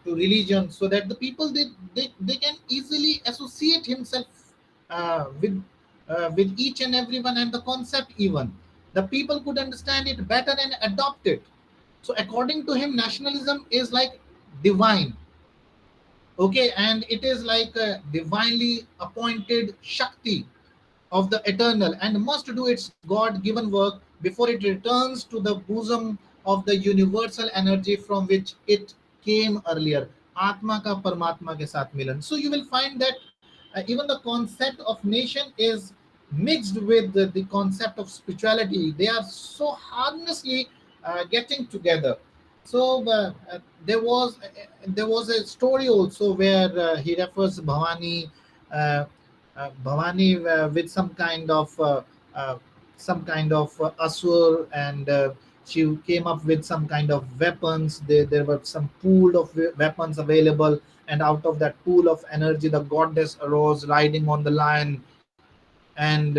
to religion, so that the people they can easily associate himself with each and everyone, and the concept even the people could understand it better and adopt it. So according to him, nationalism is like divine, okay, and it is like a divinely appointed shakti of the eternal, and must do its God given work before it returns to the bosom of the universal energy from which it came earlier. Atma ka Paramatma ke saath milan. So you will find that even the concept of nation is mixed with the concept of spirituality. They are so harmlessly getting together. So there was a story also where he refers Bhavani with uh, some kind of asur, and she came up with some kind of weapons. There were some pool of weapons available, and out of that pool of energy, the goddess arose riding on the lion, and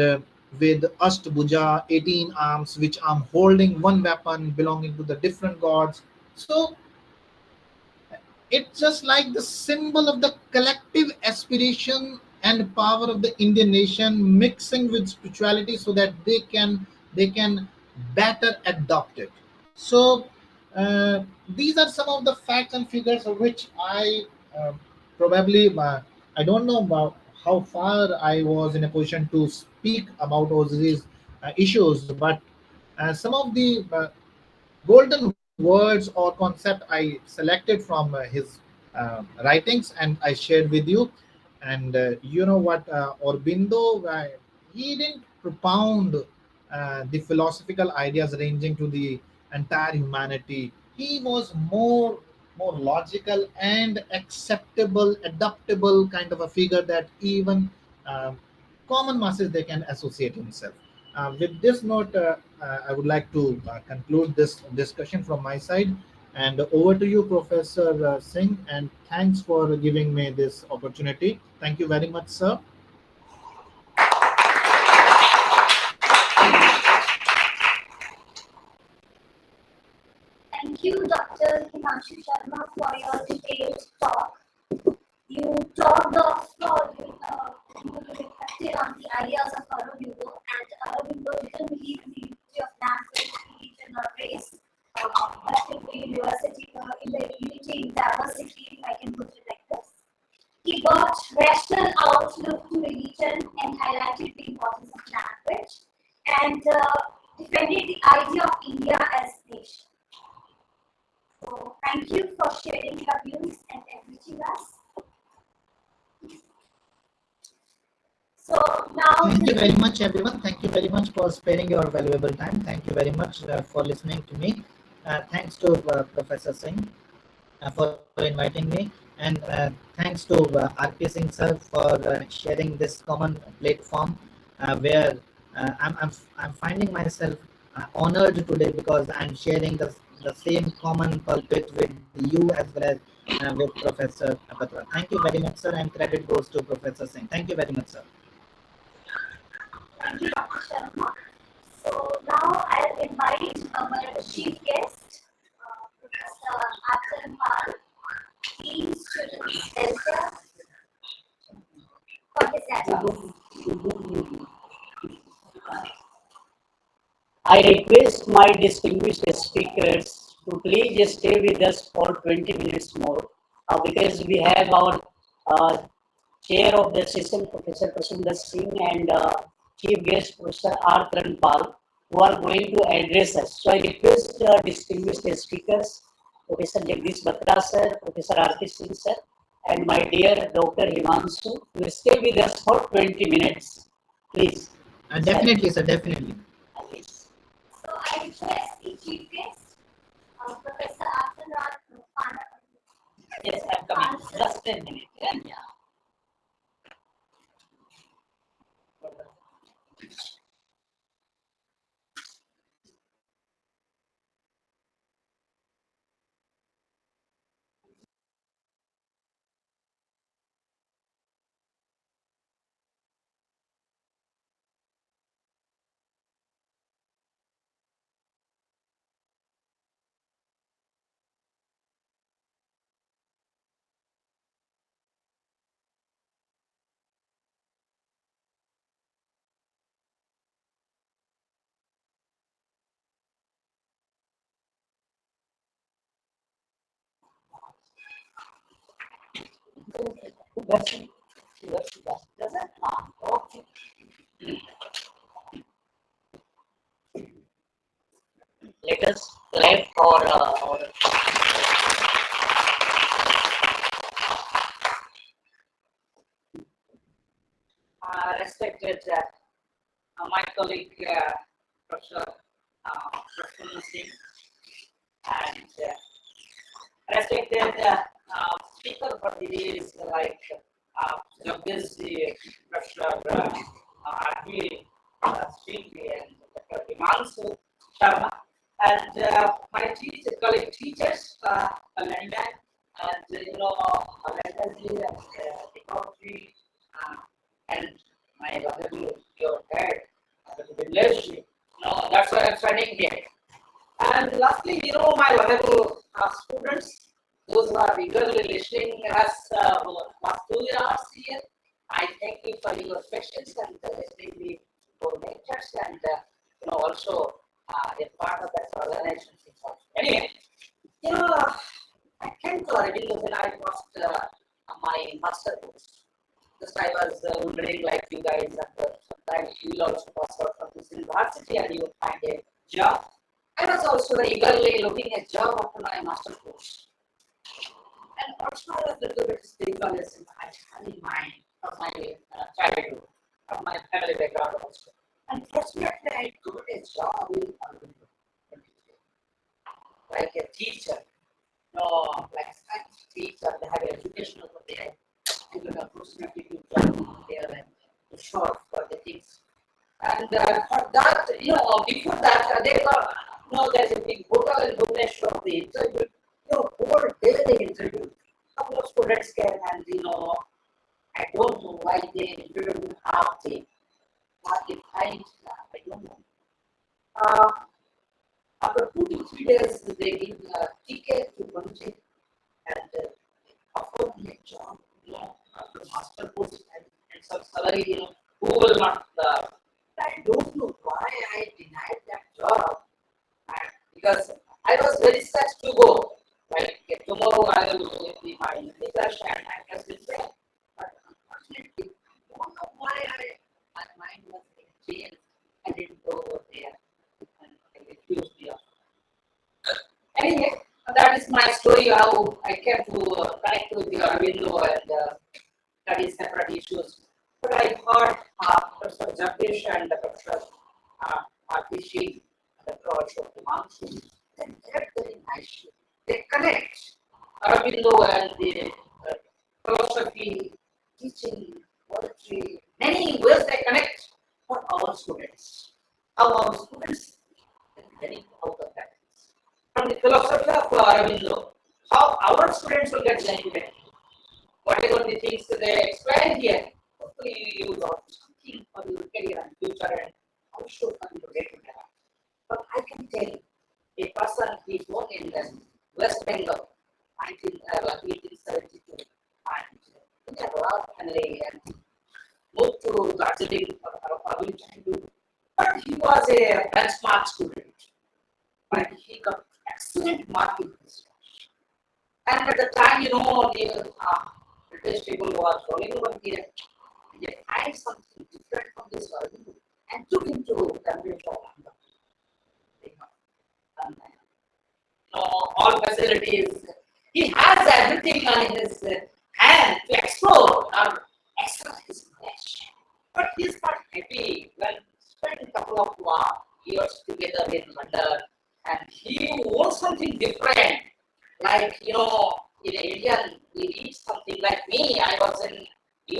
with Ashtbhuja, 18 arms, which I'm holding one weapon belonging to the different gods. So it's just like the symbol of the collective aspiration and power of the Indian nation mixing with spirituality, so that they can better adopt it. So these are some of the facts and figures of which I probably I don't know about how far I was in a position to speak about all these issues, but some of the golden words or concept I selected from his writings and I shared with you. And you know what, Aurobindo, he didn't propound the philosophical ideas ranging to the entire humanity. He was more logical and acceptable, adaptable kind of a figure that even um, common masses they can associate himself. With this note, I would like to conclude this discussion from my side. And over to you, Professor Singh, and thanks for giving me this opportunity. Thank you very much, sir. Thank you, Dr. Himanshu Sharma, for your detailed talk. You talked of, you reflected on the ideas of Aurobindo, and Aurobindo didn't believe in the unity of language, religion, or race, but in the university, in the unity in diversity, if I can put it like this. He brought rational outlook to religion and highlighted the importance of language, and defended the idea of India as nation. So thank you for sharing your views and enriching us. So now, Thank you very much, everyone. Thank you very much for sparing your valuable time. Thank you very much for listening to me. Thanks to Professor Singh for inviting me, and thanks to RP Singh sir for sharing this common platform where I'm finding myself honored today, because I'm sharing the same common pulpit with you as well as with Professor Batra. Thank you very much, sir, and credit goes to Professor Singh. Thank you very much, sir. thank you, Dr. Sharma. So now I'll invite our chief guest, Professor Arttran Pal, Dean Students Welfare, for his address. I request my distinguished speakers to please stay with us for 20 minutes more, because we have our uh, chair of the session, Professor Prasson Dutt Singh, and chief guest, Professor Arttran Pal, who are going to address us. So I request distinguished speakers, Professor Jagdish Batra sir, Professor R.K. Singh sir, and my dear Dr. Himanshu, to stay with us for 20 minutes. Please. Definitely, sir, definitely. Yes. So I request the chief guest, Professor Arttran Pal. Yes, I'm coming. Just a minute. Yeah. Okay. Let us clap for our respected my colleague Professor Prasson Dutt Singh and respected speaker for the day is like Jagdish Batra, Arttran Pal, and Bimlesh Sharma, and my colleague teachers, and ecology, and my lovable your head, Bimlesh. That's why I'm standing here. And lastly, my lovable students, those who are eagerly listening us last 2 hours here, I thank you for your questions and listening me for lectures and also a part of that organization. Anyway, I came to Aurobindo when I passed my master course. Just I was wondering, like you guys, sometimes you will also pass out from this university and you will find a job. I was also very eagerly looking at job after my master course. And also I was a little bit spiritualism I had in mind of my childhood, of my family background also. And fortunately I got a job in Aurobindo, like a teacher, like a science teacher, they have educational for there. I got an opportunity to join there and to show up for the things. And for that, before that, they were, there's a big hotel in Bhubaneswar of the interview. Whole day they interview. A couple of students came and, I don't know why they interviewed half day. What they find, I don't know. After 2 to 3 days, they give a ticket to Bunji and offer me a job, after master course and some salary, who will not. I don't know why I denied that job. Because I was very sad to go. Like tomorrow I will go with my research and I can say, but unfortunately, I don't know why my mind was changed. I didn't go over there and I refused the offer. Anyway, that is my story how I came to connect with the Aurobindo and study separate issues. But I heard Professor Jagdish and Professor Arttran Pal, also then they're very nice. They connect Aurobindo and the philosophy, teaching, poetry, many ways they connect for our students. How our students are getting out of that. From the philosophy of Aurobindo, how our students will get benefited. Whatever the things they explain here, hopefully you learn something for your career and future and also for your day-to-day life. But I can tell you, a person who is born in West Bengal, 1872, and in a rural family and moved to Darjeeling for early childhood. But he was a benchmark student. But he got excellent mark in his class. And at the time, the British people were rolling over here. They find something different from this world and took him to Cambridge or London. All facilities. He has everything on his hand to explore or exercise his knowledge. But he is not happy when spent a couple of years together in London and he wants something different. Like, in India, we need something like me. I was in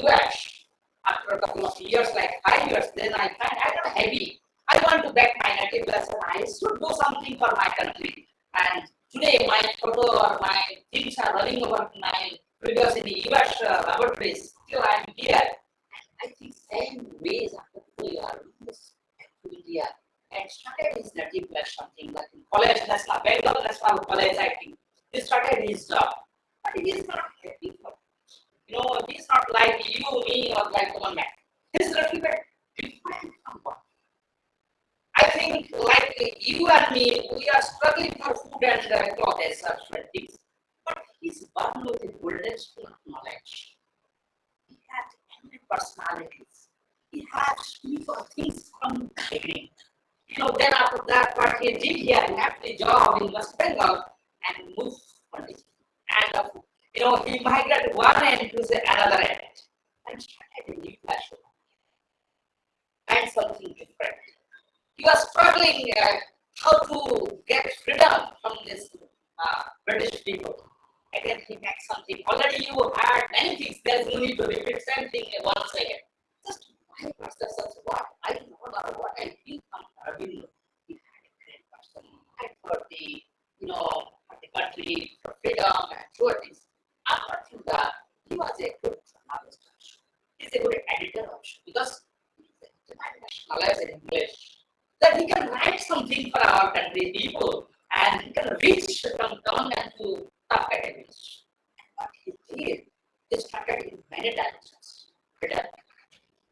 US after a couple of years, like 5 years, then I find I got heavy. I want to back my native lesson. I should do something for my country. And today, my photo or my things are running over my previous in the US laboratories. Still, I am here. And I think same ways after 2 years, this to India and started his native class, something like in college, National Bengal National College, I think. He started his job. But he is not happy for it. He is not like you, me, or like one man. He is a little bit different from one. I think like you and me, we are struggling for food and clothes or things. But he is born with a golden spoon of knowledge. personalities. He had to for things from the beginning. Then after that, what he did here, he left the job in West Bengal and moved on it. And he migrated one end to the another end and started a new classroom and something different. He was struggling how to get freedom from this British people. Again, he makes something. Already you had many things. There's no need to repeat same thing once again. Just why was there such what? I don't know what I think from Aurobindo. He had a great person. I for the for the country, for freedom and sure things. Apart from that, he was a good journalist. He's a good editor also because he's nationalized in English. That he can write something for our country people and he can reach from government to top academics. What he did, he started in many dimensions.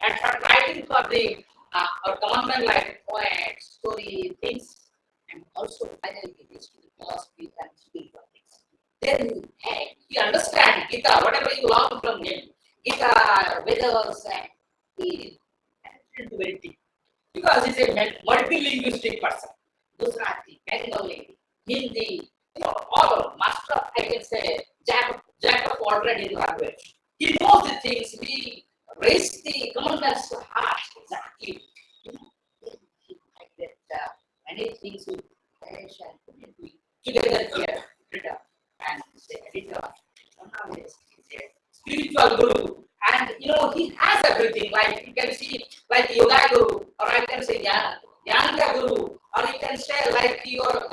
And started writing for the our government like poets, story, things, and also finally he reached to the philosophy and spiritual things. Then he understands Gita, whatever you learn from him, Gita, Vedas, and he entered into very deep. Because he's a multilinguistic person. Gujarati, Bengali, Hindi, all master, I can say, jack of all trades in language. He knows the things, he raised the government's heart exactly. He did many things with Ganesh and put it together here, written, and he's an editor, journalist, he's a spiritual guru. And he has everything, like you can see, like Yoga Guru, or I can say Jnana Guru, or you can say like your,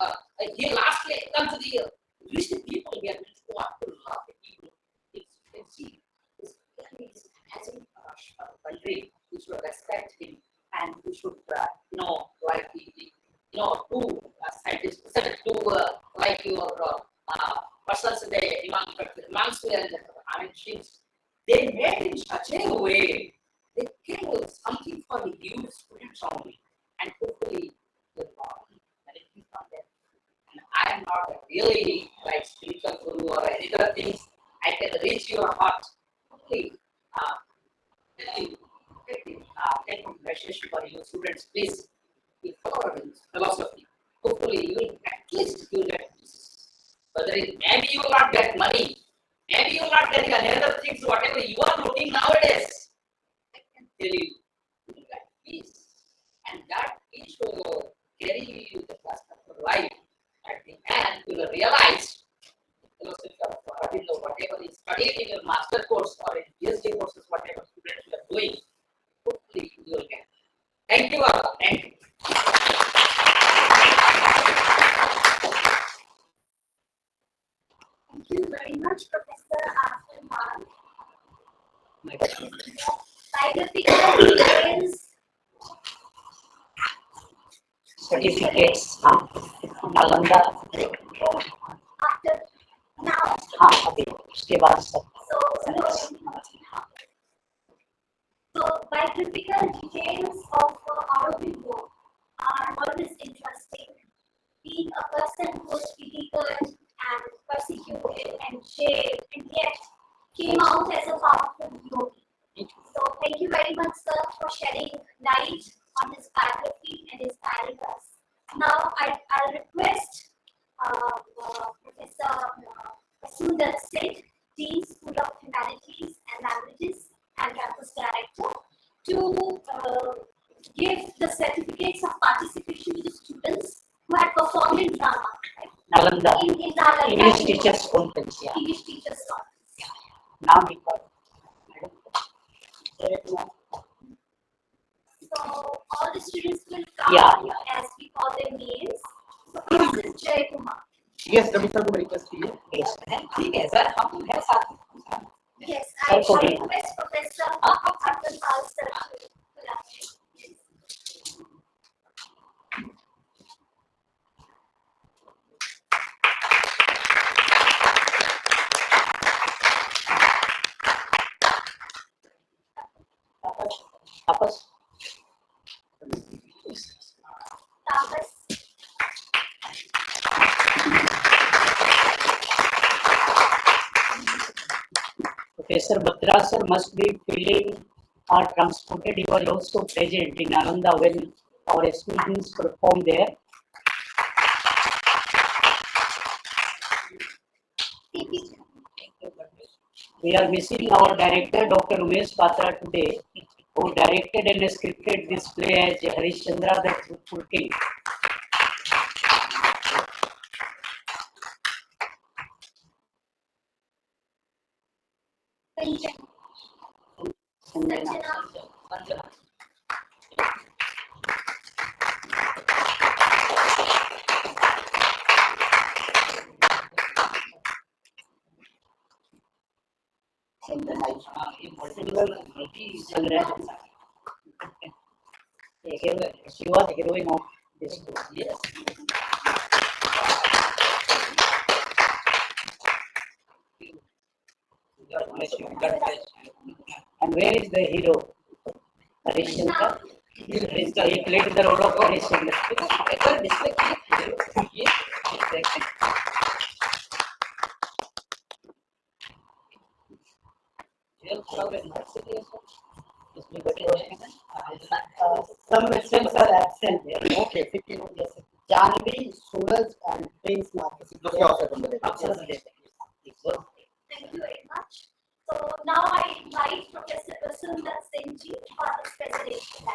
he lastly come to the reach the people here, who want to love the people. You can see, this has a country which should respect him, and we should, like two scientists, like your persons, the monks and Aristotles. They made in such a way, they came with something for the new students only, and hopefully the benefit from them. And I am not really like spiritual guru or any other things. I can reach your heart. Hopefully, take a message for your students. Please, be following philosophy. Hopefully, you will at least you get this. Whether maybe you will not get money. Maybe you are not getting another things, whatever you are looking nowadays. I can tell you, you will get peace. And that peace will carry you the rest of your life. At the end, you will realize the philosophy of Aurobindo, whatever is studied in your master course or in PhD courses, whatever students you are doing, hopefully you will get. Thank you all. Thank you. Thank you very much, Professor Arttran Pal. Biographical details. Certificates, Nalanda After now. अभी उसके बाद सब. So biographical details of Aurobindo are always interesting. Being a person who was ridiculed and persecuted and jailed and yet came out as a powerful yogi. So thank you very much, sir, for shedding light on his biography and inspiring us. Now I'll request Professor Prasson Dutt Singh, Dean School of Humanities and Languages and Campus Director, to give the certificates of participation to the students who had performed in drama. Nalanda. In Nalanda. English Teachers Conference. Yeah. English Teachers Conference. Yeah. Now we call. So all the students will come as we call their names. So this is Jay Kumar. Yes, Ravi sir, को request कीजिए. Yes. ठीक है sir, हम हैं साथ. Yes, I request Professor Arttran Pal sir to collaborate. Tapas. Tapas. Professor Batra sir must be feeling are transported. He was also present in Nalanda when our students performed there. We are missing our director, Dr. Bimlesh Batra today, who directed and scripted this play as Harishchandra the Truthful King. She was the heroine of this book. Yes. And where is the hero? Harishchandra. He played the role of Harishchandra. Some questions are absent there. Okay, 15 yes. Janvi, Suraj, and Prince Marcus. Thank you very much. So now I invite Professor Prasson Dutt Singh for his presentation.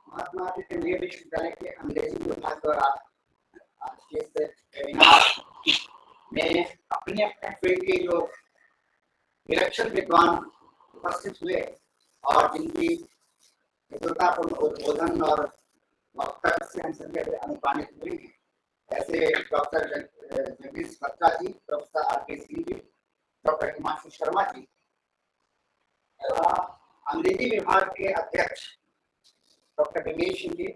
महात्मा केंद्रीय विश्वविद्यालय के अंग्रेजी विभाग द्वारा आज के इस webinar में अपने फील्ड के जो विलक्षण विद्वान उपस्थित हुए और जिनकी विद्वतापूर्ण उद्बोधन और वक्तव्य से हम सभी अनुप्राणित हुए हैं, ऐसे डॉक्टर जगदीश बत्रा जी, professor R K. Singh ji, doctor Himanshu Sharma ji, अंग्रेजी विभाग के अध्यक्ष डॉक्टर बिमलेश सिंह जी।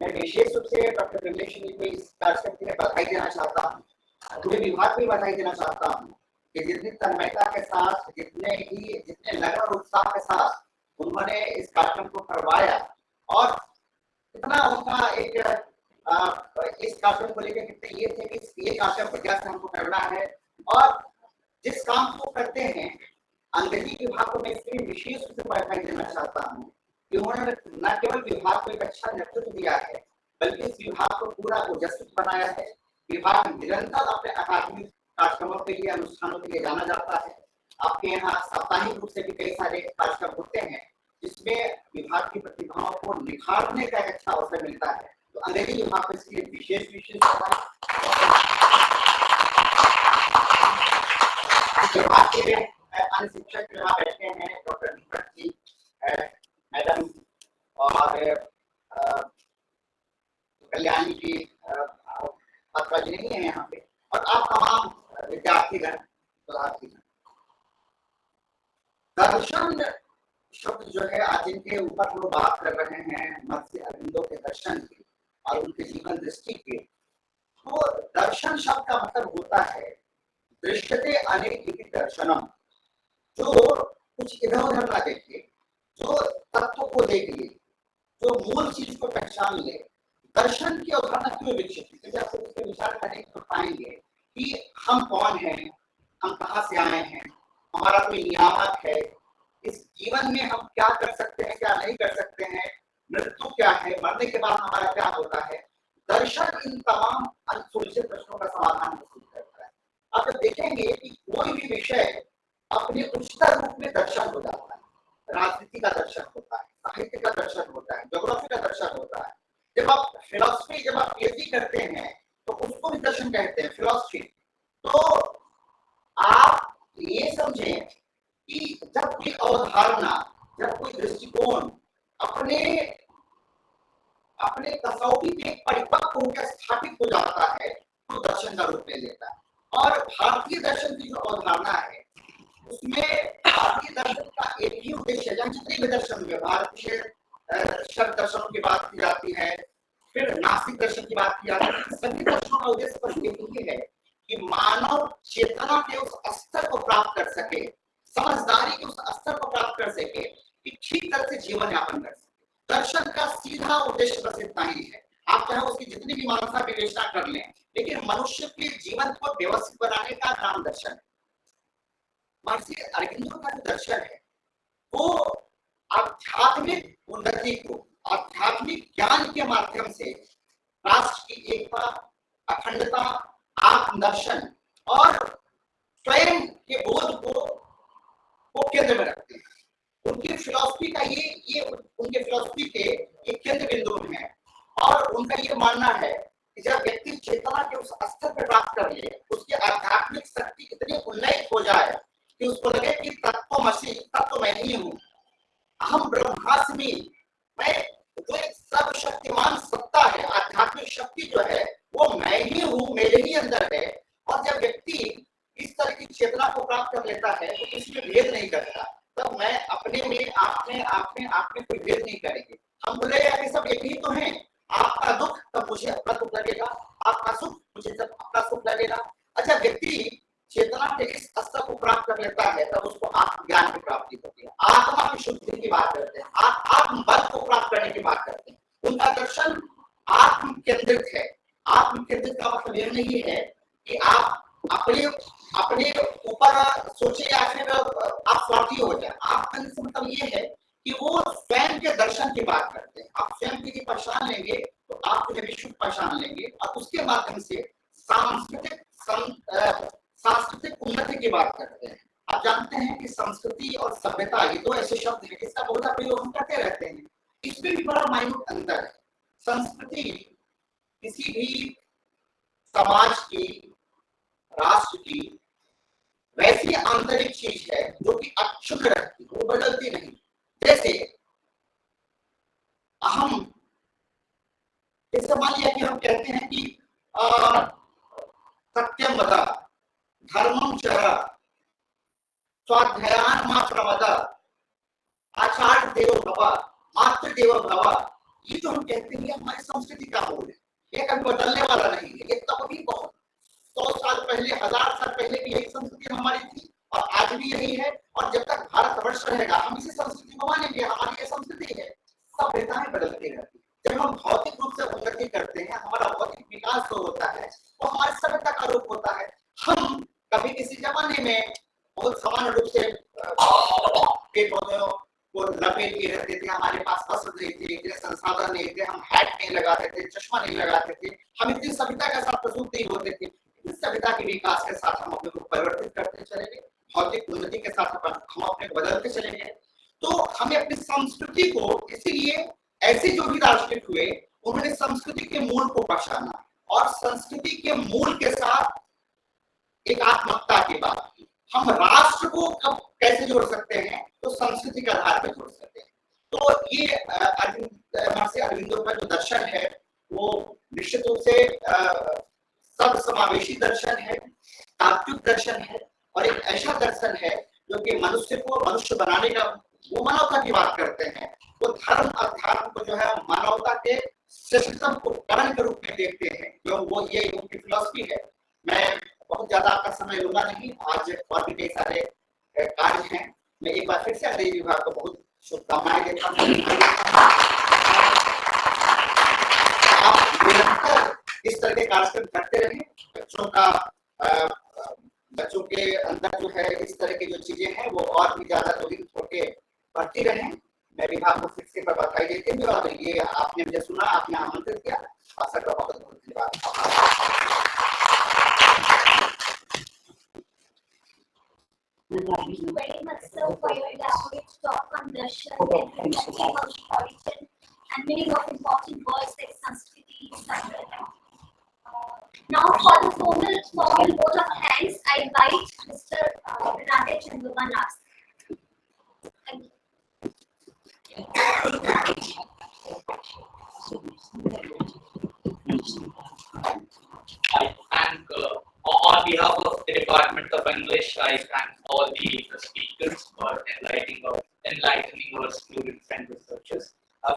मैं विशेष रूप से डॉक्टर बिमलेश सिंह जी को इस कार्यक्रम के लिए बधाई देना चाहता हूँ, पूरे विभाग को बधाई देना चाहता हूँ कि जितनी तन्मयता के साथ, जितने लगन और उत्साह के साथ उन्होंने इस कार्यक्रम को करवाया और कितना उनका एक इस कार्यक्रम को लेकर कितने ये थे कि ये कार्यक्रम बढ़िया से हमको करना है। और जिस काम को करते हैं अंग्रेजी विभाग को मैं इसलिए विशेष रूप से बधाई देना चाहता हूँ कि उन्होंने न केवल विभाग को एक अच्छा नेतृत्व दिया है, बल्कि इस विभाग को पूरा ओजस्वी बनाया है। विभाग निरंतर अपने अकादमिक कार्यक्रमों के लिए, अनुष्ठानों के लिए जाना जाता है। आपके यहाँ साप्ताहिक रूप से भी कई सारे कार्यक्रम होते हैं जिसमें विभाग की प्रतिभाओं को निखारने का एक अच्छा अवसर मिलता है। तो अंग्रेजी विभाग को इसके लिए विशेष विभाग के अन्य शिक्षक यहाँ बैठे हैं, डॉक्टर दीपक जी, मैडम और कल्याणी जी, पात्रा जी नहीं है यहाँ पे, और आप तमाम विद्यार्थीगण, दर्शन शब्द जो है आज इनके ऊपर हम लोग बात कर रहे हैं महर्षि अरविंदो के दर्शन की और उनके जीवन दृष्टि के। तो दर्शन शब्द का मतलब होता है दृश्यते अनेक दर्शनम, जो कुछ इधर उधर ना देखे, जो तत्व को देख ले, जो मूल चीज को पहचान ले। दर्शन की अवधारणा क्यों विकसित हुई? जैसे आप इसके विचार करने को पाएंगे कि हम कौन हैं, हम कहाँ से आए हैं, हमारा कोई नियामक है, इस जीवन में हम क्या कर सकते हैं, क्या नहीं कर सकते हैं, मृत्यु क्या है, मरने के बाद हमारा क्या होता है। दर्शन इन तमाम अनसुलझे प्रश्नों का समाधान प्रस्तुत करता है। आप जब देखेंगे कि कोई भी विषय अपने उच्चतर रूप में दर्शन हो जाता है, राजनीति का दर्शन होता है, साहित्य का दर्शन होता है, ज्योग्राफी का दर्शन होता है। जब आप फिलॉसफी, जब आप पीएचडी करते हैं तो उसको भी दर्शन कहते हैं, फिलॉसफी। तो आप ये समझें कि जब कोई अवधारणा, जब कोई दृष्टिकोण अपने तसौवी में परिपक्व होकर स्थापित हो जाता है तो दर्शन का रूप ले लेता है। और भारतीय दर्शन की जो अवधारणा है उसमें भारतीय दर्शन का एक ही उद्देश्य है। जितने भी दर्शन हुए, भारतीय शब्द दर्शनों की बात की जाती है, फिर नास्तिक दर्शन की बात की जाती है, सभी दर्शनों का उद्देश्य बस एक ही है कि मानव चेतना के उस स्तर को प्राप्त कर सके, समझदारी के उस स्तर को प्राप्त कर सके कि ठीक तरह से जीवन यापन कर सके। दर्शन का सीधा उद्देश्य बस इतना ही है। आप चाहे उसकी जितनी भी मानसा विवेचना कर लें, लेकिन मनुष्य के जीवन को व्यवस्थित बनाने का नाम दर्शन है। महर्षि अरविंदो का जो दर्शन है वो आध्यात्मिक उन्नति को, आध्यात्मिक ज्ञान के माध्यम से राष्ट्र की एकता, अखंडता, आत्मदर्शन और स्वयं के बोध को केंद्र में रखते हैं। उनकी फिलॉसफी का ये उनके फिलॉसफी के एक केंद्र बिंदु है और उनका ये मानना है कि जब व्यक्ति चेतना के उस स्तर पर प्राप्त कर ले, उसकी आध्यात्मिक शक्ति इतनी उन्नत हो जाए कि उसको लगे कि तत्वमसि, तत्व मैं ही हूँ, अहम ब्रह्मास्मि, मैं जो एक सर्वशक्तिमान सत्ता है, आध्यात्मिक शक्ति जो है वो मैं ही हूँ, मेरे ही अंदर है। और जब व्यक्ति इस तरह की चेतना को प्राप्त कर लेता है तो इसमें भेद नहीं करता, तब मैं अपने में, आप में कोई भेद नहीं करेंगे। हम बोले यार ये सब एक ही तो है, आपका दुख तब मुझे अपना दुख लगेगा, आपका सुख मुझे तब अपना सुख लगेगा। अच्छा, व्यक्ति चेतना के इस स्तर को प्राप्त कर लेता है तब उसको आत्मज्ञान की प्राप्ति होती है, आत्मा की शुद्धि की बात करते हैं, आत्मबल को प्राप्त करने की बात करते हैं। उनका दर्शन आत्म केंद्रित है। आत्म केंद्रित का मतलब यह नहीं है कि आप अपने ऊपर सोचे या फिर आप स्वार्थी हो जाए। आप कहने से मतलब ये है कि वो स्वयं के दर्शन की बात करते हैं। आप स्वयं की पहचान लेंगे तो आप विश्व पहचान लेंगे और उसके माध्यम से सांस्कृतिक उन्नति की बात करते हैं। आप जानते हैं कि संस्कृति और सभ्यता ये दो ऐसे शब्द हैं जिसका बहुत प्रयोग हम करते रहते हैं, इसमें भी बड़ा माइन्यूट अंतर है। संस्कृति किसी भी समाज की, राष्ट्र की वैसी आंतरिक चीज है जो कि अक्षुण्ण रहती है, वो बदलती नहीं। जैसे मान लिया कि हम कहते हैं कि सत्यम वद, धर्मम चर, स्वाध्यायान मा प्रमद, आचार्य देवो भव, मातृ देवो भव, ये जो हम कहते हैं हमारी संस्कृति का मूल है, ये कभी बदलने वाला नहीं है। ये तब भी बहुत 100 साल पहले, 1000 साल पहले भी यही संस्कृति हमारी थी और आज भी यही है। और जब तक भारतवर्ष रहेगा हम इसी संस्कृति को मानेंगे, हमारी ये संस्कृति है। सभ्यताएं बदलती रहती है। जब हम भौतिक रूप से उन्नति करते हैं, हमारा भौतिक विकास जो होता है वो हमारी सभ्यता का रूप होता है। हम कभी किसी जमाने में बहुत सामान्य रूप से पेड़ पौधों को लपेट के रहते थे, हमारे पास वस्त्र नहीं थे, इतने संसाधन नहीं थे, हम हैट नहीं लगाते थे, चश्मा नहीं लगाते थे, हम इतनी सभ्यता के साथ प्रस्तुत नहीं होते थे। इस सभ्यता के विकास के साथ हम अपने को परिवर्तित करते चले गए, भौतिक उन्नति के साथ हम अपने को बदलते चले गए। तो हमें अपनी संस्कृति को, इसीलिए ऐसे जो भी राष्ट्र हुए उन्होंने संस्कृति के मूल को पहचाना और संस्कृति के मूल के साथ एक आत्मकता की बात की। हम राष्ट्र को कब कैसे जोड़ सकते हैं, तो संस्कृति के आधार पर जोड़ सकते हैं। तो ये महर्षि अरविंदो का जो दर्शन है वो निश्चित रूप से सर्वसमावेशी दर्शन है, तात्विक दर्शन है और एक ऐसा दर्शन है जो कि मनुष्य को मनुष्य बनाने का, वो मानवता की बात करते हैं। वो धर्म अध्यात्म को जो है मानवता के श्रेष्ठतम उपकरण के रूप में देखते हैं, जो वो ये उनकी फिलॉसफी है। मैं बहुत ज्यादा आपका समय लूंगा नहीं, आज और भी कई सारे कार्य हैं। मैं एक बार फिर से अंग्रेजी विभाग को बहुत शुभकामनाएं देता हूँ। आप निरंतर इस तरह के कार्यक्रम करते रहें, बच्चों के अंदर जो है इस तरह की जो चीजें हैं वो और भी ज्यादा त्वरित होकर बढ़ती रहें। मैं विभाग को फिर से बधाई देते हुए और ये आपने मुझे सुना, आपने आमंत्रित किया, आप सबका बहुत बहुत धन्यवाद। Thank you very much, sir, for your elaborate talk on Darshan and reflecting on the origin and meaning of important words like Sanskriti, Sankara. Now, for the formal vote of thanks, I invite Mr. Radhe Chandravan last. Thank you. I thank, on behalf of the Department of English, I thank all the speakers for enlightening our students and researchers.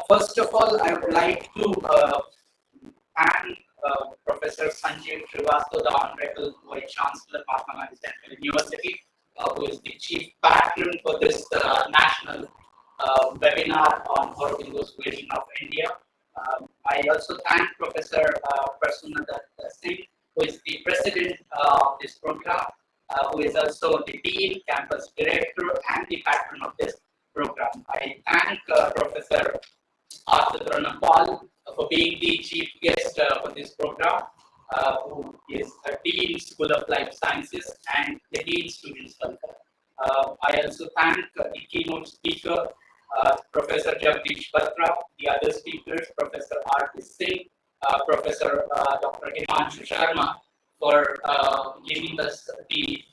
First of all, I would like to thank Professor Sanjay Srivastava, the Honorable Vice Chancellor, Mahatma Gandhi Central University, who is the Chief Patron for this national webinar on Aurobindo's vision of India. I also thank Professor Prasson Dutt Singh, who is the President of this program, who is also the Dean, Campus Director, and the Patron of this program. I thank Professor Arttran Pal for being the chief guest for this program, who is a Dean, School of Life Sciences, and the Dean Students Welfare. I also thank the keynote speaker, Professor Jagdish Batra, the other speakers, Professor Arttran Singh, Professor Dr. Himanshu Sharma, for giving us the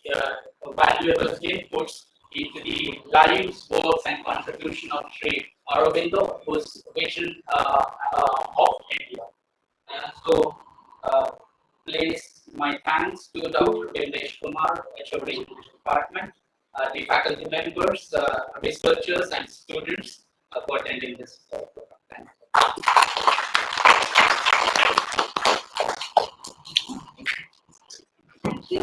valuable inputs into the lives, works, and contribution of Shri Aurobindo, whose vision of India. So, place my thanks to Dr. Bimlesh Kumar, HoD Department, the faculty members, researchers, and students for attending this program. Thank you,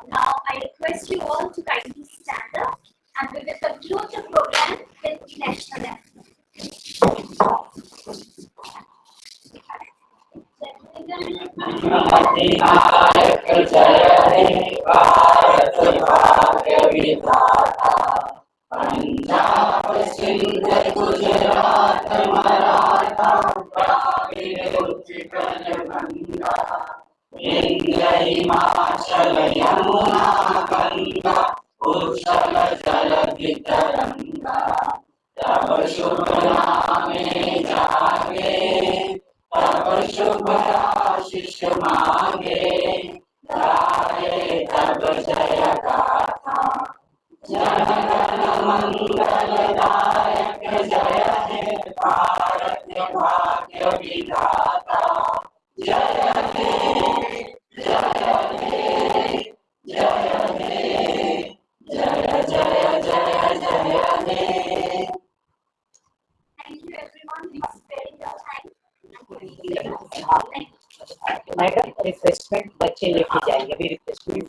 now I request you all to kindly stand up, and we will conclude the program with the national anthem. Madam refreshment बच्चे लेके जाएंगे अभी refreshment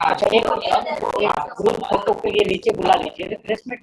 अच्छा एक group photo के लिए नीचे बुला लीजिए रिफ्रेशमेंट